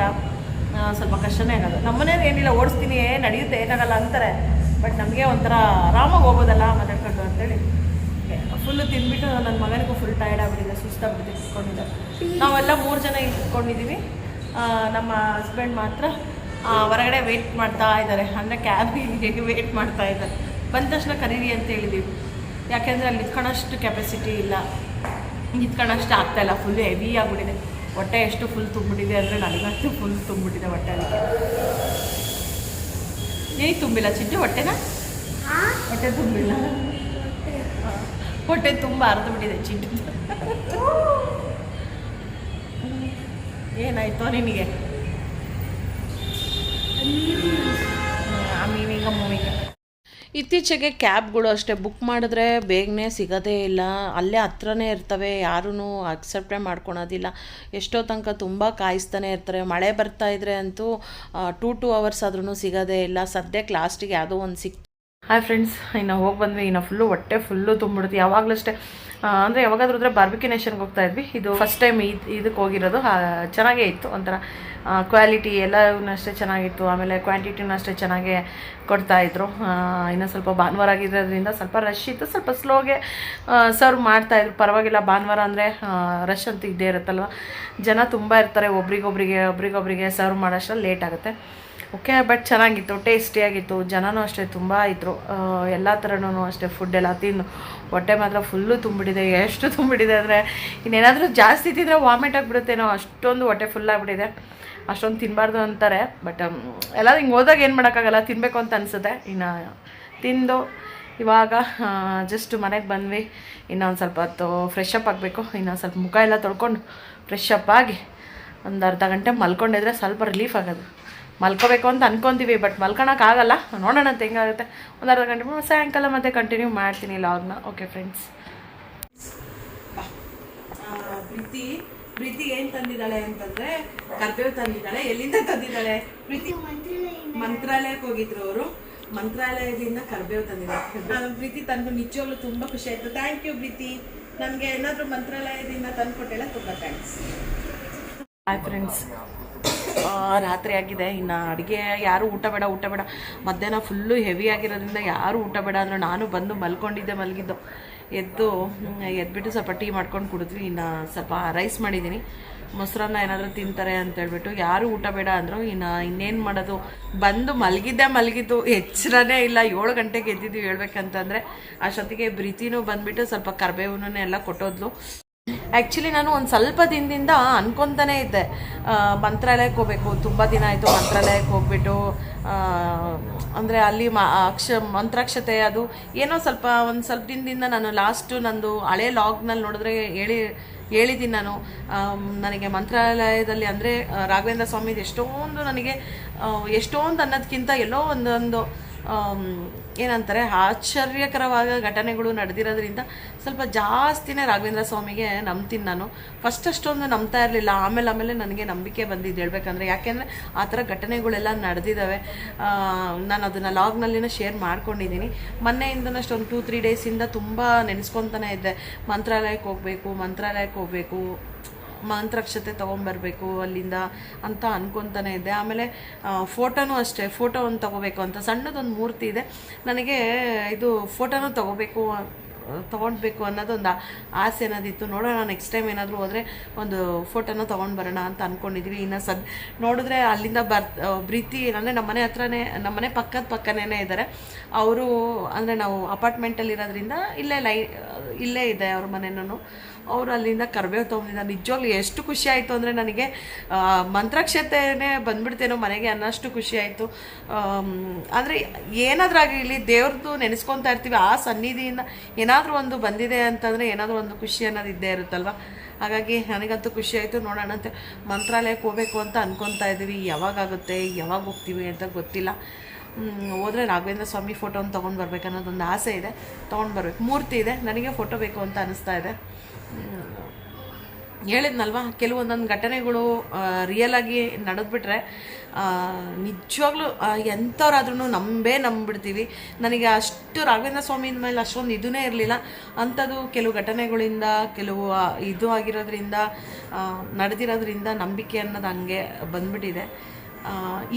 ಸ್ವಲ್ಪ ಕಷ್ಟನೇ ಆಗೋದು. ನಮ್ಮನೇಲಿ ಏನಿಲ್ಲ, ಓಡಿಸ್ತೀನಿ, ನಡೆಯುತ್ತೆ, ಏನಾಗಲ್ಲ ಅಂತಾರೆ. ಬಟ್ ನಮಗೆ ಒಂಥರ ಆರಾಮಾಗಿ ಹೋಗೋದಲ್ಲ ಮಾತಾಡ್ಕೊಂಡು ಅಂತೇಳಿ ಫುಲ್ಲು ತಿಂದ್ಬಿಟ್ಟು ನನ್ನ ಮಗನಿಗೂ ಫುಲ್ ಟಯರ್ಡ್ ಆಗಿಬಿಟ್ಟಿದೆ, ಸುಸ್ತಾಗ್ಬಿಟ್ಟಿದೆ, ಕುತ್ಕೊಂಡಿದ್ದೆ. ನಾವೆಲ್ಲ 3 ಜನ ಇಲ್ಲಿ ಕುತ್ಕೊಂಡಿದ್ದೀವಿ. ನಮ್ಮ ಹಸ್ಬೆಂಡ್ ಮಾತ್ರ ಹೊರಗಡೆ ವೆಯ್ಟ್ ಮಾಡ್ತಾ ಇದ್ದಾರೆ, ಅಂದರೆ ಕ್ಯಾಬಿಗೆ ವೆಯ್ಟ್ ಮಾಡ್ತಾ ಇದ್ದಾರೆ. ಬಂದ ತಕ್ಷಣ ಕರೀರಿ ಅಂತ ಹೇಳಿದ್ದೀವಿ, ಯಾಕೆಂದರೆ ಅಲ್ಲಿ ನಿಂತ್ಕೊಳ್ಳೋಷ್ಟು ಕೆಪಾಸಿಟಿ ಇಲ್ಲ, ನಿಂತ್ಕೊಳ್ಳೋಷ್ಟು ಆಗ್ತಾಯಿಲ್ಲ, ಫುಲ್ಲು ಹೆವಿ ಆಗಿಬಿಟ್ಟಿದೆ. ಹೊಟ್ಟೆ ಎಷ್ಟು ಫುಲ್ ತುಂಬಿಟ್ಟಿದೆ ಅಂದರೆ ನನಗಂತೂ ಫುಲ್ ತುಂಬಿಟ್ಟಿದೆ ಹೊಟ್ಟೆ. ಅದಕ್ಕೆ ಏನಿಗೆ ತುಂಬಿಲ್ಲ ಚಿಂಟು ಹೊಟ್ಟೆನ? ಹೊಟ್ಟೆ ತುಂಬಿಲ್ಲ, ಹೊಟ್ಟೆ ತುಂಬ ಅರ್ದು ಬಿಟ್ಟಿದೆ ಚಿಂಟು. ಏನಾಯ್ತೋ ನಿನಗೆ? ಇತ್ತೀಚೆಗೆ ಕ್ಯಾಬ್ಗಳು ಅಷ್ಟೇ ಬುಕ್ ಮಾಡಿದ್ರೆ ಬೇಗನೆ ಸಿಗೋದೇ ಇಲ್ಲ, ಅಲ್ಲೇ ಹತ್ರನೇ ಇರ್ತವೆ, ಯಾರೂ ಅಕ್ಸೆಪ್ಟೇ ಮಾಡ್ಕೊಳೋದಿಲ್ಲ. ಎಷ್ಟೋ ತನಕ ತುಂಬ ಕಾಯಿಸ್ತಾನೆ ಇರ್ತಾರೆ. ಮಳೆ ಬರ್ತಾ ಇದ್ರೆ ಅಂತೂ 2 hours ಆದ್ರೂ ಸಿಗೋದೇ ಇಲ್ಲ. ಸದ್ಯಕ್ಕೆ ಲಾಸ್ಟಿಗೆ ಯಾವುದೋ ಒಂದು ಹಾಯ್ ಫ್ರೆಂಡ್ಸ್, ಇನ್ನು ಹೋಗಿ ಬಂದ್ವಿ. ಇನ್ನು ಫುಲ್ಲು ಹೊಟ್ಟೆ ಫುಲ್ಲು ತುಂಬಿಡುತ್ತೆ. ಯಾವಾಗಲೂ ಅಷ್ಟೇ, ಅಂದರೆ ಯಾವಾಗಾದ್ರೂ ಅಂದರೆ ಬಾರ್ಬಿಕ್ಯೂ ನೇಷನ್ಗೆ ಹೋಗ್ತಾ ಇದ್ವಿ. ಇದು ಫಸ್ಟ್ ಟೈಮ್ ಇದಕ್ಕೆ ಹೋಗಿರೋದು. ಚೆನ್ನಾಗೇ ಇತ್ತು, ಒಂಥರ ಕ್ವಾಲಿಟಿ ಎಲ್ಲವೂ ಅಷ್ಟೇ ಚೆನ್ನಾಗಿತ್ತು. ಆಮೇಲೆ ಕ್ವಾಂಟಿಟಿನೂ ಅಷ್ಟೇ ಚೆನ್ನಾಗೇ ಕೊಡ್ತಾಯಿದ್ರು. ಇನ್ನು ಸ್ವಲ್ಪ ಭಾನುವಾರ ಆಗಿರೋದ್ರಿಂದ ಸ್ವಲ್ಪ ರಶ್ ಇತ್ತು, ಸ್ವಲ್ಪ ಸ್ಲೋಗೆ ಸರ್ವ್ ಮಾಡ್ತಾಯಿದ್ರು. ಪರವಾಗಿಲ್ಲ, ಭಾನುವಾರ ಅಂದರೆ ರಶ್ ಅಂತೂ ಇದ್ದೇ ಇರುತ್ತಲ್ವ, ಜನ ತುಂಬ ಇರ್ತಾರೆ. ಒಬ್ರಿಗೊಬ್ರಿಗೆ ಸರ್ವ್ ಮಾಡೋಷ್ಟರಲ್ಲಿ ಲೇಟ್ ಆಗುತ್ತೆ. ಓಕೆ, ಬಟ್ ಚೆನ್ನಾಗಿತ್ತು, ಟೇಸ್ಟಿಯಾಗಿತ್ತು. ಜನನೂ ಅಷ್ಟೇ ತುಂಬ ಇದ್ದರು. ಎಲ್ಲ ಥರನೂ ಅಷ್ಟೇ ಫುಡ್ ಎಲ್ಲ ತಿಂದು ಹೊಟ್ಟೆ ಮಾತ್ರ ಫುಲ್ಲು ತುಂಬಿಟ್ಟಿದೆ. ಎಷ್ಟು ತುಂಬಿಟ್ಟಿದೆ ಅಂದರೆ ಇನ್ನೇನಾದರೂ ಜಾಸ್ತಿ ತಿಂದರೆ ವಾಮಿಟ್ ಆಗಿಬಿಡುತ್ತೇನೋ, ಅಷ್ಟೊಂದು ಹೊಟ್ಟೆ ಫುಲ್ಲಾಗಿಬಿಟ್ಟಿದೆ. ಅಷ್ಟೊಂದು ತಿನ್ನಬಾರ್ದು ಅಂತಾರೆ. ಬಟ್ ಎಲ್ಲರೂ ಹಿಂಗೆ ಹೋದಾಗ ಏನು ಮಾಡೋಕ್ಕಾಗಲ್ಲ, ತಿನ್ನಬೇಕು ಅಂತ ಅನಿಸುತ್ತೆ. ಇನ್ನು ತಿಂದು ಇವಾಗ ಜಸ್ಟ್ ಮನೆಗೆ ಬಂದ್ವಿ. ಇನ್ನೊಂದು ಸ್ವಲ್ಪ ಹೊತ್ತು ಫ್ರೆಶ್ ಅಪ್ ಆಗಬೇಕು. ಇನ್ನೊಂದು ಸ್ವಲ್ಪ ಮುಖ ಎಲ್ಲ ತೊಳ್ಕೊಂಡು ಫ್ರೆಶ್ ಅಪ್ ಆಗಿ ಒಂದು ಅರ್ಧ ಗಂಟೆ ಮಲ್ಕೊಂಡಿದ್ರೆ ಸ್ವಲ್ಪ ರಿಲೀಫ್ ಆಗೋದು. ಮಲ್ಕೋಬೇಕು ಅಂತ ಅನ್ಕೊತೀವಿ, ಬಟ್ ಮಲ್ಕೊಳಕ್ಕಾಗಲ್ಲ. ನೋಡೋಣ ಅಂತ ಹೆಂಗಾಗುತ್ತೆ. ಒಂದು ಅರ್ಧ ಗಂಟೆ ಸಾಯಂಕಾಲ ಮತ್ತೆ ಕಂಟಿನ್ಯೂ ಮಾಡ್ತೀನಿ ಲಾಗ್ನ. ಓಕೆ ಫ್ರೆಂಡ್ಸ್, ಪ್ರೀತಿ ಏನು ತಂದಿದ್ದಾಳೆ ಅಂತಂದರೆ ಕರ್ಬೇವು ತಂದಿದ್ದಾಳೆ. ಎಲ್ಲಿಂದ ತಂದಿದ್ದಾಳೆ ಪ್ರೀತಿ? ಮಂತ್ರಾಲಯಕ್ಕೆ ಹೋಗಿದ್ರು ಅವರು. ಮಂತ್ರಾಲಯದಿಂದ ಕರ್ಬೇವು ತಂದಿದ್ದಾರೆ. ಪ್ರೀತಿ ತಂದು ನಿಜವಾಗ್ಲೂ ತುಂಬ ಖುಷಿ ಆಯಿತು. ಥ್ಯಾಂಕ್ ಯು ಪ್ರೀತಿ, ನನಗೆ ಏನಾದರೂ ಮಂತ್ರಾಲಯದಿಂದ ತಂದು ಕೊಟ್ಟೆಲ್ಲ ತುಂಬ ಥ್ಯಾಂಕ್ಸ್. ಹಾಯ್ ಫ್ರೆಂಡ್ಸ್, ರಾತ್ರಿ ಆಗಿದೆ. ಇನ್ನು ಅಡುಗೆ ಯಾರೂ ಊಟ ಬೇಡ ಮಧ್ಯಾಹ್ನ ಫುಲ್ಲು ಹೆವಿ ಆಗಿರೋದ್ರಿಂದ ಯಾರೂ ಊಟ ಬೇಡ ಅಂದ್ರೆ ನಾನು ಬಂದು ಮಲ್ಗಿದ್ದು ಎದ್ಬಿಟ್ಟು ಸ್ವಲ್ಪ ಟೀ ಮಾಡ್ಕೊಂಡು ಕುಡಿದ್ವಿ. ಇನ್ನು ಸ್ವಲ್ಪ ರೈಸ್ ಮಾಡಿದ್ದೀನಿ. ಮೊಸರನ್ನ ಏನಾದರೂ ತಿಂತಾರೆ ಅಂತೇಳ್ಬಿಟ್ಟು ಯಾರೂ ಊಟ ಬೇಡ ಅಂದರು. ಇನ್ನೇನು ಮಾಡೋದು, ಬಂದು ಮಲಗಿದ್ದು ಎಚ್ಚರನೇ ಇಲ್ಲ. 7 ಗಂಟೆಗೆ ಎದ್ದಿದ್ವಿ ಹೇಳ್ಬೇಕಂತಂದರೆ. ಅಷ್ಟೊತ್ತಿಗೆ ಪ್ರೀತಿನೂ ಬಂದುಬಿಟ್ಟು ಸ್ವಲ್ಪ ಕರ್ಬೇವನ್ನೇ ಎಲ್ಲ ಕೊಟ್ಟೋದ್ಲು. ಆ್ಯಕ್ಚುಲಿ ನಾನು ಒಂದು ಸ್ವಲ್ಪ ದಿನದಿಂದ ಅನ್ಕೊತಾನೇ ಇದ್ದೆ ಮಂತ್ರಾಲಯಕ್ಕೆ ಹೋಗಬೇಕು. ತುಂಬ ದಿನ ಆಯಿತು ಮಂತ್ರಾಲಯಕ್ಕೆ ಹೋಗ್ಬಿಟ್ಟು, ಅಂದರೆ ಅಲ್ಲಿ ಮಂತ್ರಾಕ್ಷತೆ ಅದು ಏನೋ ಒಂದು ಸ್ವಲ್ಪ ದಿನದಿಂದ ನಾನು ಲಾಸ್ಟು ನಂದು ಹಳೆ ಲಾಗ್ನಲ್ಲಿ ನೋಡಿದ್ರೆ ಹೇಳಿದ್ದೀನಿ ನಾನು. ನನಗೆ ಮಂತ್ರಾಲಯದಲ್ಲಿ ಅಂದರೆ ರಾಘವೇಂದ್ರ ಸ್ವಾಮಿದು ಎಷ್ಟೊಂದು ಅನ್ನೋದಕ್ಕಿಂತ ಎಲ್ಲೋ ಒಂದೊಂದು ಏನಂತಾರೆ ಆಶ್ಚರ್ಯಕರವಾದ ಘಟನೆಗಳು ನಡೆದಿರೋದ್ರಿಂದ ಸ್ವಲ್ಪ ಜಾಸ್ತಿನೇ ರಾಘವೇಂದ್ರ ಸ್ವಾಮಿಗೆ ನಂಬ್ತೀನಿ ನಾನು. ಫಸ್ಟ್ ಅಷ್ಟೊಂದು ನಂಬ್ತಾ ಇರಲಿಲ್ಲ, ಆಮೇಲೆ ನನಗೆ ನಂಬಿಕೆ ಬಂದಿದ್ದು ಹೇಳ್ಬೇಕಂದ್ರೆ. ಯಾಕೆಂದರೆ ಆ ಥರ ಘಟನೆಗಳೆಲ್ಲ ನಡೆದಿದ್ದಾವೆ. ನಾನು ಅದನ್ನು ಲಾಗ್ನಲ್ಲಿನ ಶೇರ್ ಮಾಡ್ಕೊಂಡಿದ್ದೀನಿ. ಮೊನ್ನೆಯಿಂದನಷ್ಟು ಒಂದು 2-3 ಡೇಸಿಂದ ತುಂಬ ನೆನೆಸ್ಕೊತಾನೆ ಇದ್ದೆ, ಮಂತ್ರಾಲಯಕ್ಕೆ ಹೋಗಬೇಕು, ಮಂತ್ರಾಕ್ಷತೆ ತೊಗೊಂಬರ್ಬೇಕು ಅಲ್ಲಿಂದ ಅಂತ ಅನ್ಕೊತಾನೆ ಇದ್ದೆ. ಆಮೇಲೆ ಫೋಟೋನೂ ಅಷ್ಟೇ, ಫೋಟೋ ಒಂದು ತೊಗೋಬೇಕು ಅಂತ ಸಣ್ಣದೊಂದು ಮೂರ್ತಿ ಇದೆ ನನಗೆ. ಇದು ಫೋಟೋನೂ ತೊಗೊಳ್ಬೇಕು ಅನ್ನೋದೊಂದು ಆಸೆ ಅನ್ನೋದಿತ್ತು. ನೋಡೋಣ ನೆಕ್ಸ್ಟ್ ಟೈಮ್ ಏನಾದರೂ ಹೋದರೆ ಒಂದು ಫೋಟೋನ ತೊಗೊಂಡು ಬರೋಣ ಅಂತ ಅಂದ್ಕೊಂಡಿದ್ವಿ. ಇನ್ನು ನೋಡಿದ್ರೆ ಅಲ್ಲಿಂದ ಪ್ರೀತಿ ಅಂದರೆ ನಮ್ಮ ಮನೆ ಪಕ್ಕನೇ ಇದ್ದಾರೆ ಅವರು. ಅಂದರೆ ನಾವು ಅಪಾರ್ಟ್ಮೆಂಟಲ್ಲಿ ಇರೋದ್ರಿಂದ ಇಲ್ಲೇ ಇದೆ ಅವ್ರ ಮನೆಯೂ. ಅವರು ಅಲ್ಲಿಂದ ಕರ್ಬೇವು ತೊಗೊಂಡಿದ್ದಾರೆ. ನಿಜವಾಗ್ಲೂ ಎಷ್ಟು ಖುಷಿ ಆಯಿತು ಅಂದರೆ ನನಗೆ ಮಂತ್ರಾಕ್ಷತೆನೇ ಬಂದ್ಬಿಡ್ತೇನೋ ಮನೆಗೆ ಅನ್ನೋಷ್ಟು ಖುಷಿ ಆಯಿತು. ಅಂದರೆ ಏನಾದರೂ ಆಗಿರಲಿ ದೇವ್ರದ್ದು ನೆನೆಸ್ಕೊತಾ ಇರ್ತೀವಿ. ಆ ಸನ್ನಿಧಿಯಿಂದ ಏನಾದರೂ ಒಂದು ಬಂದಿದೆ ಅಂತಂದರೆ ಏನಾದರೂ ಒಂದು ಖುಷಿ ಅನ್ನೋದು ಇದ್ದೇ ಇರುತ್ತಲ್ವ. ಹಾಗಾಗಿ ನನಗಂತೂ ಖುಷಿ ಆಯಿತು. ನೋಡೋಣ ಅಂತ ಮಂತ್ರಾಲಯಕ್ಕೆ ಹೋಗಬೇಕು ಅಂತ ಅಂದ್ಕೊತಾ ಇದ್ದೀವಿ. ಯಾವಾಗ ಹೋಗ್ತೀವಿ ಅಂತ ಗೊತ್ತಿಲ್ಲ. ಹೋದರೆ ರಾಘವೇಂದ್ರ ಸ್ವಾಮಿ ಫೋಟೋನ ತೊಗೊಂಡು ಬರ್ಬೇಕು ಅನ್ನೋದೊಂದು ಆಸೆ ಇದೆ. ತೊಗೊಂಡು ಬರ್ಬೇಕು. ಮೂರ್ತಿ ಇದೆ, ನನಗೆ ಫೋಟೋ ಬೇಕು ಅಂತ ಅನ್ನಿಸ್ತಾ ಇದೆ. ಹೇಳಿದ್ನಲ್ವ, ಕೆಲವೊಂದೊಂದು ಘಟನೆಗಳು ರಿಯಲಾಗಿ ನಡೆದ್ಬಿಟ್ರೆ ನಿಜವಾಗ್ಲೂ ಎಂಥವ್ರಾದ್ರೂ ನಂಬಿಡ್ತೀವಿ. ನನಗೆ ಅಷ್ಟು ರಾಘವೇಂದ್ರ ಸ್ವಾಮಿ ಮೇಲೆ ಅಷ್ಟೊಂದು ಇದನ್ನೇ ಇರಲಿಲ್ಲ. ಅಂಥದ್ದು ಕೆಲವು ಘಟನೆಗಳಿಂದ ಕೆಲವು ಇದು ಆಗಿರೋದ್ರಿಂದ ನಡೆದಿರೋದ್ರಿಂದ ನಂಬಿಕೆ ಅನ್ನೋದು ಹಂಗೆ ಬಂದ್ಬಿಟ್ಟಿದೆ.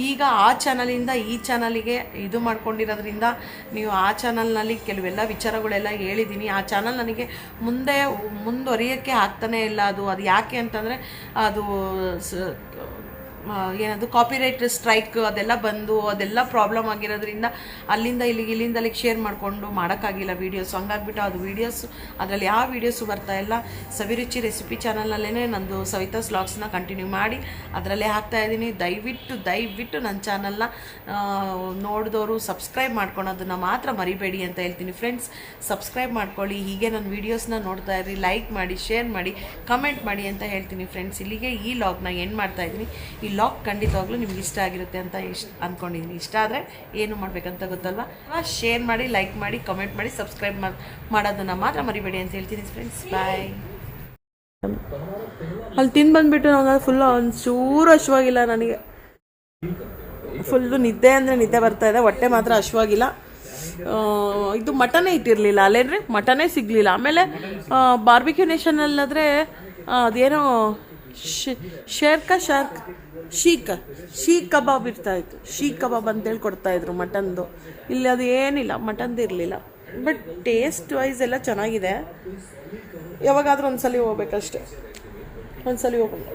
ಈಗ ಆ ಚಾನಲಿಂದ ಈ ಚಾನಲಿಗೆ ಇದು ಮಾಡ್ಕೊಂಡಿರೋದ್ರಿಂದ ನೀವು ಆ ಚಾನಲ್ನಲ್ಲಿ ಕೆಲವೆಲ್ಲ ವಿಚಾರಗಳೆಲ್ಲ ಹೇಳಿದ್ದೀನಿ. ಆ ಚಾನಲ್ ನನಗೆ ಮುಂದುವರಿಯೋಕ್ಕೆ ಆಗ್ತಾನೇ ಇಲ್ಲ. ಅದು ಯಾಕೆ ಅಂತಂದರೆ ಅದು ಏನದು ಕಾಪಿರೈಟ್ ಸ್ಟ್ರೈಕ್ ಅದೆಲ್ಲ ಬಂದು ಅದೆಲ್ಲ ಪ್ರಾಬ್ಲಮ್ ಆಗಿರೋದ್ರಿಂದ ಇಲ್ಲಿಂದ ಅಲ್ಲಿಗೆ ಶೇರ್ ಮಾಡಿಕೊಂಡು ಮಾಡೋಕ್ಕಾಗಿಲ್ಲ ವೀಡಿಯೋಸ್. ಹಂಗಾಗ್ಬಿಟ್ಟು ಅದು ವೀಡಿಯೋಸು ಅದರಲ್ಲಿ ಯಾವ ವೀಡಿಯೋಸು ಬರ್ತಾಯಿಲ್ಲ. ಸವಿರುಚಿ ರೆಸಿಪಿ ಚಾನಲಲ್ಲೇ ನಂದು ಸವಿತಾಸ್ ವ್ಲಾಗ್ಸ್ನ ಕಂಟಿನ್ಯೂ ಮಾಡಿ ಅದರಲ್ಲೇ ಹಾಕ್ತಾಯಿದ್ದೀನಿ. ದಯವಿಟ್ಟು ನನ್ನ ಚಾನಲ್ನ ನೋಡಿದವರು ಸಬ್ಸ್ಕ್ರೈಬ್ ಮಾಡ್ಕೊಳೋದನ್ನು ಮಾತ್ರ ಮರಿಬೇಡಿ ಅಂತ ಹೇಳ್ತೀನಿ ಫ್ರೆಂಡ್ಸ್. ಸಬ್ಸ್ಕ್ರೈಬ್ ಮಾಡ್ಕೊಳ್ಳಿ, ಹೀಗೆ ನನ್ನ ವೀಡಿಯೋಸ್ನ ನೋಡ್ತಾ ಇರಿ, ಲೈಕ್ ಮಾಡಿ, ಶೇರ್ ಮಾಡಿ, ಕಮೆಂಟ್ ಮಾಡಿ ಅಂತ ಹೇಳ್ತೀನಿ ಫ್ರೆಂಡ್ಸ್. ಇಲ್ಲಿಗೆ ಈ ಲಾಗ್ನ ಎಂಡ್ ಮಾಡ್ತಾಯಿದ್ದೀನಿ. ಈ ಲಾಗ್ ಖಂಡಿತವಾಗ್ಲೂ ನಿಮ್ಗೆ ಇಷ್ಟ ಆಗಿರುತ್ತೆ ಅಂತ ಅಂದ್ಕೊಂಡಿದ್ದೀನಿ. ಇಷ್ಟ ಆದರೆ ಏನು ಮಾಡಬೇಕಂತ ಗೊತ್ತಲ್ವಾ. ಶೇರ್ ಮಾಡಿ, ಲೈಕ್ ಮಾಡಿ, ಕಮೆಂಟ್ ಮಾಡಿ, ಸಬ್ಸ್ಕ್ರೈಬ್ ಮಾಡೋದನ್ನು ಮಾತ್ರ ಮರಿಬೇಡಿ ಅಂತ ಹೇಳ್ತೀನಿ ಫ್ರೆಂಡ್ಸ್. ಬಾಯ್. ಅಲ್ಲಿ ತಿಂದು ಬಂದುಬಿಟ್ಟು ನಂಗೆ ಫುಲ್ಲು ಒಂಚೂರು ಹಶ್ವಾಗಿಲ್ಲ. ನನಗೆ ಫುಲ್ಲು ನಿದ್ದೆ ಅಂದರೆ ನಿದ್ದೆ ಬರ್ತಾ ಇದೆ, ಹೊಟ್ಟೆ ಮಾತ್ರ ಹಶ್ವಾಗಿಲ್ಲ. ಇದು ಮಟನೇ ಇಟ್ಟಿರಲಿಲ್ಲ ಅಲ್ಲೇನ್ರಿ, ಮಟನೇ ಸಿಗಲಿಲ್ಲ. ಆಮೇಲೆ ಬಾರ್ಬಿಕ್ಯೂ ನೇಷನಲ್ಲಾದರೆ ಅದೇನೋ ಶೀಕ್ ಕಬಾಬ್ ಇರ್ತಾಯಿತ್ತು. ಶೀಕ್ ಕಬಾಬ್ ಅಂತೇಳಿ ಕೊಡ್ತಾಯಿದ್ರು ಮಟನ್ದು. ಇಲ್ಲಿ ಅದು ಏನಿಲ್ಲ, ಮಟನ್ದು ಇರಲಿಲ್ಲ. ಬಟ್ ಟೇಸ್ಟ್ ವೈಸ್ ಎಲ್ಲ ಚೆನ್ನಾಗಿದೆ. ಯಾವಾಗಾದರೂ ಒಂದ್ಸಲ ಹೋಗ್ಬೇಕಷ್ಟೆ. ಒಂದ್ಸಲ ಹೋಗ್ಬೇಕು.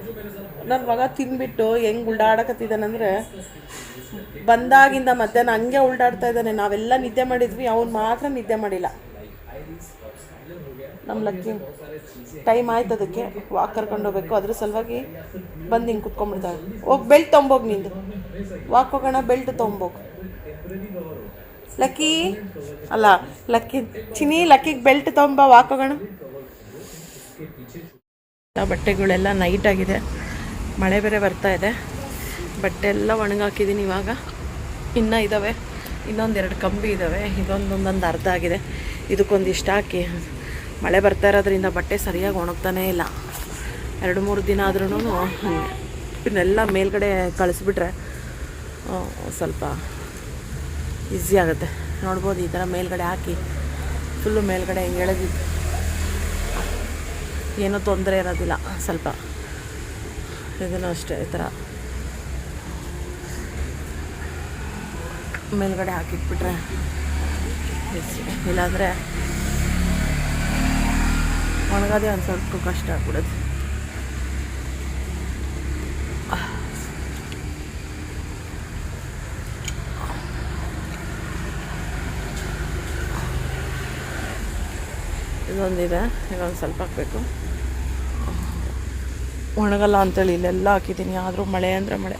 ನನ್ನ ಮಗ ತಿಂದ್ಬಿಟ್ಟು ಹೆಂಗೆ ಉಲ್ಡಾಡಕತ್ತಿದ್ದಾನಂದರೆ ಬಂದಾಗಿಂದ ಮಧ್ಯಾಹ್ನ ಹಂಗೆ ಉಲ್ಡಾಡ್ತಾ ಇದ್ದಾನೆ. ನಾವೆಲ್ಲ ನಿದ್ದೆ ಮಾಡಿದ್ವಿ, ಅವ್ನು ಮಾತ್ರ ನಿದ್ದೆ ಮಾಡಿಲ್ಲ. ನಮ್ಮ ಲಕ್ಕಿ ಟೈಮ್ ಆಯ್ತು, ಅದಕ್ಕೆ ವಾಕ್ ಕರ್ಕೊಂಡು ಹೋಗ್ಬೇಕು. ಅದ್ರ ಸಲುವಾಗಿ ಬಂದು ಹಿಂಗೆ ಕುತ್ಕೊಂಡ್ಬಿಡ್ತಾವೆ. ಹೋಗಿ ಬೆಲ್ಟ್ ತೊಗೊಂಬೋಗಿ, ನಿಂದು ವಾಕ್ ಹೋಗೋಣ, ಬೆಲ್ಟ್ ತೊಗೊಂಬೋಗಿ. ಲಕ್ಕಿ ಅಲ್ಲ ಲಕ್ಕಿ ಚಿನಿ ಲಕ್ಕಿಗೆ ಬೆಲ್ಟ್ ತೊಗೊಂಬ ಹಾಕೋಗೋಣ. ಬಟ್ಟೆಗಳೆಲ್ಲ ನೈಟ್ ಆಗಿದೆ, ಮಳೆ ಬೇರೆ ಬರ್ತಾ ಇದೆ. ಬಟ್ಟೆ ಎಲ್ಲ ಒಣಗಾಕಿದ್ದೀನಿ. ಇವಾಗ ಇನ್ನೂ ಇದ್ದಾವೆ, ಇನ್ನೊಂದೆರಡು ಕಂಬಿ ಇದ್ದಾವೆ. ಒಂದೊಂದು ಅರ್ಧ ಆಗಿದೆ. ಇದಕ್ಕೊಂದಿಷ್ಟು ಹಾಕಿ ಮಳೆ ಬರ್ತಾ ಇರೋದ್ರಿಂದ ಬಟ್ಟೆ ಸರಿಯಾಗಿ ಒಣಗ್ತಾನೇ ಇಲ್ಲ. 2-3 ದಿನ ಆದ್ರೂ ಇದನ್ನೆಲ್ಲ ಮೇಲ್ಗಡೆ ಕಳಿಸ್ಬಿಟ್ರೆ ಸ್ವಲ್ಪ ಈಸಿ ಆಗುತ್ತೆ. ನೋಡ್ಬೋದು, ಈ ಥರ ಮೇಲ್ಗಡೆ ಹಾಕಿ ಫುಲ್ಲು ಮೇಲ್ಗಡೆ ಹಿಂಗೆ ಎಳೆದಿದ್ದು ಏನೂ ತೊಂದರೆ ಇರೋದಿಲ್ಲ. ಸ್ವಲ್ಪ ಇದನ್ನು ಅಷ್ಟೇ ಈ ಥರ ಮೇಲ್ಗಡೆ ಹಾಕಿಟ್ಬಿಟ್ರೆ ಈಸಿ. ಇಲ್ಲಾಂದರೆ ಒಣಗೋದೇ ಒಂದು ಸ್ವಲ್ಪ ಕಷ್ಟ ಆಗ್ಬಿಡುತ್ತೆ. ಇದೊಂದಿದೆ, ಇದೊಂದು ಸ್ವಲ್ಪ ಹಾಕಬೇಕು. ಒಣಗಲ್ಲ ಅಂತೇಳಿ ಇಲ್ಲೆಲ್ಲ ಹಾಕಿದ್ದೀನಿ. ಆದರೂ ಮಳೆ ಅಂದರೆ ಮಳೆ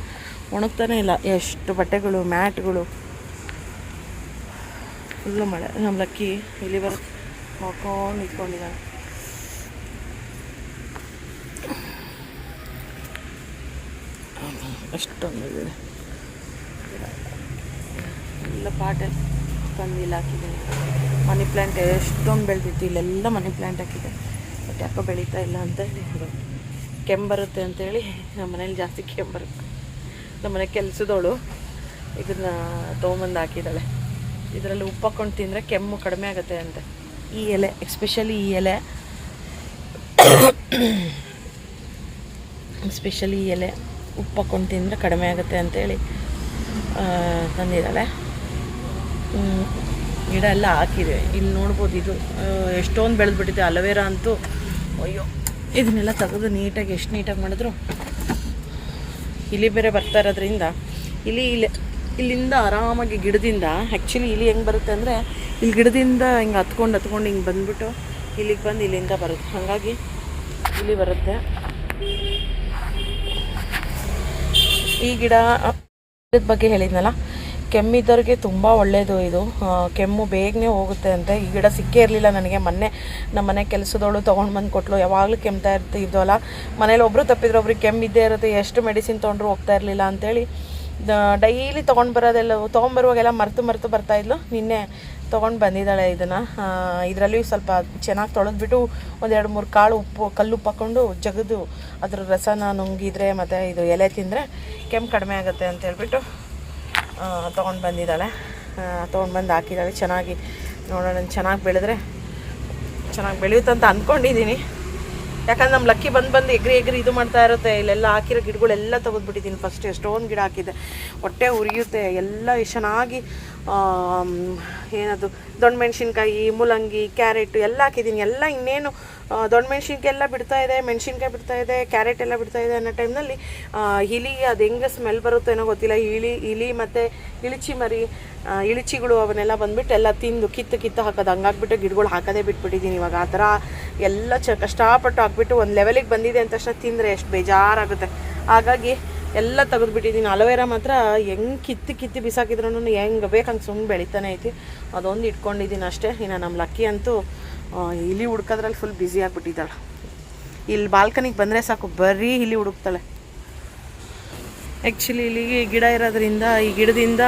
ಒಣಗ್ತಾನೆ ಇಲ್ಲ. ಎಷ್ಟು ಬಟ್ಟೆಗಳು, ಮ್ಯಾಟ್ಗಳು, ಫುಲ್ಲು ಮಳೆ. ನಮ್ಮ ಲಕ್ಕಿ ಇಲ್ಲಿ ನೋಡ್ಕೊಂಡು ನಿಂತ್ಕೊಂಡಿದ್ದಾನೆ. ಅಷ್ಟೊಂದಿದೆ ಎಲ್ಲ ಪಾಟಲ್ಲಿ ತಂದಿಲ್ಲ ಹಾಕಿದ್ದೀನಿ. ಮನಿ ಪ್ಲ್ಯಾಂಟ್ ಎಷ್ಟೊಂದು ಬೆಳೆದಿತ್ತು. ಇಲ್ಲೆಲ್ಲ ಮನಿ ಪ್ಲ್ಯಾಂಟ್ ಹಾಕಿದೆ. ಬಟ್ ಯಾಕೋ ಬೆಳೀತಾ ಇಲ್ಲ ಅಂತ ಹೇಳಿ ಕೆಂಬರುತ್ತೆ ಅಂತೇಳಿ ನಮ್ಮ ಮನೇಲಿ ಜಾಸ್ತಿ ಕೆಂಬರುತ್ತೆ. ನಮ್ಮ ಮನೆ ಕೆಲಸದವಳು ಇದನ್ನು ತೊಗೊಂಬಂದು ಹಾಕಿದ್ದಾಳೆ. ಇದರಲ್ಲಿ ಉಪ್ಪು ಹಾಕ್ಕೊಂಡು ತಿಂದರೆ ಕೆಮ್ಮು ಕಡಿಮೆ ಆಗುತ್ತೆ ಅಂತೆ. ಈ ಎಲೆ, ಎಸ್ಪೆಷಲಿ ಈ ಎಲೆ ಉಪ್ಪು ಹಾಕ್ಕೊಂಡು ತಿಂದರೆ ಕಡಿಮೆ ಆಗುತ್ತೆ ಅಂತೇಳಿ ತಂದಿದ್ದಾಳೆ. ಗಿಡ ಎಲ್ಲ ಹಾಕಿದೆ. ಇಲ್ಲಿ ನೋಡ್ಬೋದು, ಇದು ಎಷ್ಟೊಂದು ಬೆಳೆದ್ಬಿಟ್ಟಿದೆ. ಅಲೋವೆರಾ ಅಂತೂ ಅಯ್ಯೋ, ಇದನ್ನೆಲ್ಲ ತೆಗೆದು ನೀಟಾಗಿ ಎಷ್ಟು ನೀಟಾಗಿ ಮಾಡಿದ್ರು. ಇಲಿ ಬೇರೆ ಬರ್ತಾ ಇರೋದ್ರಿಂದ ಇಲ್ಲಿಂದ ಆರಾಮಾಗಿ ಗಿಡದಿಂದ, ಆ್ಯಕ್ಚುಲಿ ಇಲಿ ಹೆಂಗೆ ಬರುತ್ತೆ ಅಂದರೆ ಇಲ್ಲಿ ಗಿಡದಿಂದ ಹಿಂಗೆ ಹತ್ಕೊಂಡು ಹಿಂಗೆ ಬಂದುಬಿಟ್ಟು ಇಲ್ಲಿಗೆ ಬಂದು ಇಲ್ಲಿಂದ ಬರುತ್ತೆ. ಹಾಗಾಗಿ ಇಲಿ ಬರುತ್ತೆ. ಈ ಗಿಡದ ಬಗ್ಗೆ ಹೇಳಿದ್ನಲ್ಲ, ಕೆಮ್ಮಿದ್ದವ್ರಿಗೆ ತುಂಬ ಒಳ್ಳೆಯದು ಇದು. ಕೆಮ್ಮು ಬೇಗನೆ ಹೋಗುತ್ತೆ ಅಂತೆ. ಈ ಗಿಡ ಸಿಕ್ಕೇ ಇರಲಿಲ್ಲ ನನಗೆ. ಮೊನ್ನೆ ನಮ್ಮ ಮನೆ ಕೆಲಸದವಳು ತೊಗೊಂಡು ಬಂದು ಕೊಟ್ಟಲು. ಯಾವಾಗಲೂ ಕೆಮ್ತಾ ಇದ್ದವಲ್ಲ, ಮನೇಲಿ ಒಬ್ಬರು ತಪ್ಪಿದ್ರೆ ಒಬ್ರಿಗೆ ಕೆಮ್ಮಿದ್ದೇ ಇರುತ್ತೆ. ಎಷ್ಟು ಮೆಡಿಸಿನ್ ತೊಗೊಂಡ್ರು ಹೋಗ್ತಾ ಇರಲಿಲ್ಲ ಅಂಥೇಳಿ ಡೈಲಿ ತೊಗೊಂಬರುವಾಗೆಲ್ಲ ಮರೆತು ಬರ್ತಾಯಿದ್ಲು. ನಿನ್ನೆ ತೊಗೊಂಡು ಬಂದಿದ್ದಾಳೆ ಇದನ್ನು. ಇದರಲ್ಲಿ ಸ್ವಲ್ಪ ಚೆನ್ನಾಗಿ ತೊಳೆದ್ಬಿಟ್ಟು 1-2-3 ಕಾಳು ಕಲ್ಲುಪ್ಪು ಹಾಕ್ಕೊಂಡು ಜಗದು ಅದ್ರ ರಸನ ನುಂಗಿದ್ರೆ ಮತ್ತು ಇದು ಎಲೆ ತಿಂದರೆ ಕೆಮ್ಮು ಕಡಿಮೆ ಆಗುತ್ತೆ ಅಂತ ಹೇಳ್ಬಿಟ್ಟು ತೊಗೊಂಡು ಬಂದಿದ್ದಾಳೆ. ತೊಗೊಂಡು ಬಂದು ಹಾಕಿದ್ದಾಳೆ. ಚೆನ್ನಾಗಿ ನೋಡೋಣ, ಚೆನ್ನಾಗಿ ಬೆಳೆದ್ರೆ ಚೆನ್ನಾಗಿ ಬೆಳೆಯುತ್ತಂತ ಅಂದ್ಕೊಂಡಿದ್ದೀನಿ. ಯಾಕಂದ್ರೆ ನಮ್ಮ ಲಕ್ಕಿ ಬಂದು ಎಗ್ರಿ ಇದು ಮಾಡ್ತಾ ಇರುತ್ತೆ. ಇಲ್ಲೆಲ್ಲ ಹಾಕಿರೋ ಗಿಡಗಳೆಲ್ಲ ತೆಗೆದ್ಬಿಟ್ಟಿದ್ದೀನಿ. ಫಸ್ಟ್ ಎಷ್ಟೊಂದು ಗಿಡ ಹಾಕಿದ್ದೆ. ಹೊಟ್ಟೆ ಉರಿಯುತ್ತೆ. ಎಲ್ಲ ಎಷ್ಟು ಚೆನ್ನಾಗಿ ಏನದು ದೊಣ್ಣೆ ಮೆಣಸಿನ್ಕಾಯಿ, ಮೂಲಂಗಿ, ಕ್ಯಾರೆಟು ಎಲ್ಲ ಹಾಕಿದ್ದೀನಿ. ಎಲ್ಲ ಇನ್ನೇನು ದೊಣ್ಣೆ ಮೆಣಸಿನ್ಕಾಯಿ ಎಲ್ಲ ಬಿಡ್ತಾಯಿದೆ, ಮೆಣಸಿನ್ಕಾಯಿ ಬಿಡ್ತಾಯಿದೆ, ಕ್ಯಾರೆಟ್ ಎಲ್ಲ ಬಿಡ್ತಾಯಿದೆ ಅನ್ನೋ ಟೈಮ್ನಲ್ಲಿ ಇಲಿ ಅದು ಹೆಂಗೆ ಸ್ಮೆಲ್ ಬರುತ್ತೋ ಏನೋ ಗೊತ್ತಿಲ್ಲ. ಇಲಿ ಮತ್ತು ಇಳಿಚಿಗಳು ಅವನ್ನೆಲ್ಲ ಬಂದುಬಿಟ್ಟು ಎಲ್ಲ ತಿಂದು ಕಿತ್ತು ಹಾಕೋದು. ಹಂಗಾಗ್ಬಿಟ್ಟು ಗಿಡಗಳು ಹಾಕೋದೇ ಬಿಟ್ಬಿಟ್ಟಿದ್ದೀನಿ ಇವಾಗ. ಆ ಥರ ಎಲ್ಲ ಕಷ್ಟಪಟ್ಟು ಹಾಕ್ಬಿಟ್ಟು ಒಂದು ಲೆವೆಲಿಗೆ ಬಂದಿದೆ ಅಂತ ತಕ್ಷಣ ತಿಂದರೆ ಎಷ್ಟು ಬೇಜಾರಾಗುತ್ತೆ. ಹಾಗಾಗಿ ಎಲ್ಲ ತೆಗೆದುಬಿಟ್ಟಿದ್ದೀನಿ. ಅಲೋವೆರಾ ಮಾತ್ರ ಹೆಂಗೆ ಕಿತ್ತು ಬಿಸಾಕಿದ್ರೂ ಹೆಂಗೆ ಬೇಕಂಗೆ ಸುಮ್ಮನೆ ಬೆಳಿತಾನೆ ಐತಿ. ಅದೊಂದು ಇಟ್ಕೊಂಡಿದ್ದೀನಿ ಅಷ್ಟೇ. ಇನ್ನು ನಮ್ಮ ಲಕ್ಕಿ ಅಂತೂ ಇಲಿ ಹುಡ್ಕೋದ್ರಲ್ಲಿ ಫುಲ್ ಬ್ಯುಸಿ ಆಗಿಬಿಟ್ಟಿದ್ದಾಳೆ. ಇಲ್ಲಿ ಬಾಲ್ಕನಿಗೆ ಬಂದರೆ ಸಾಕು, ಬರೀ ಇಲಿ ಹುಡುಕ್ತಾಳೆ. ಆ್ಯಕ್ಚುಲಿ ಇಲ್ಲಿಗೆ ಗಿಡ ಇರೋದ್ರಿಂದ ಈ ಗಿಡದಿಂದ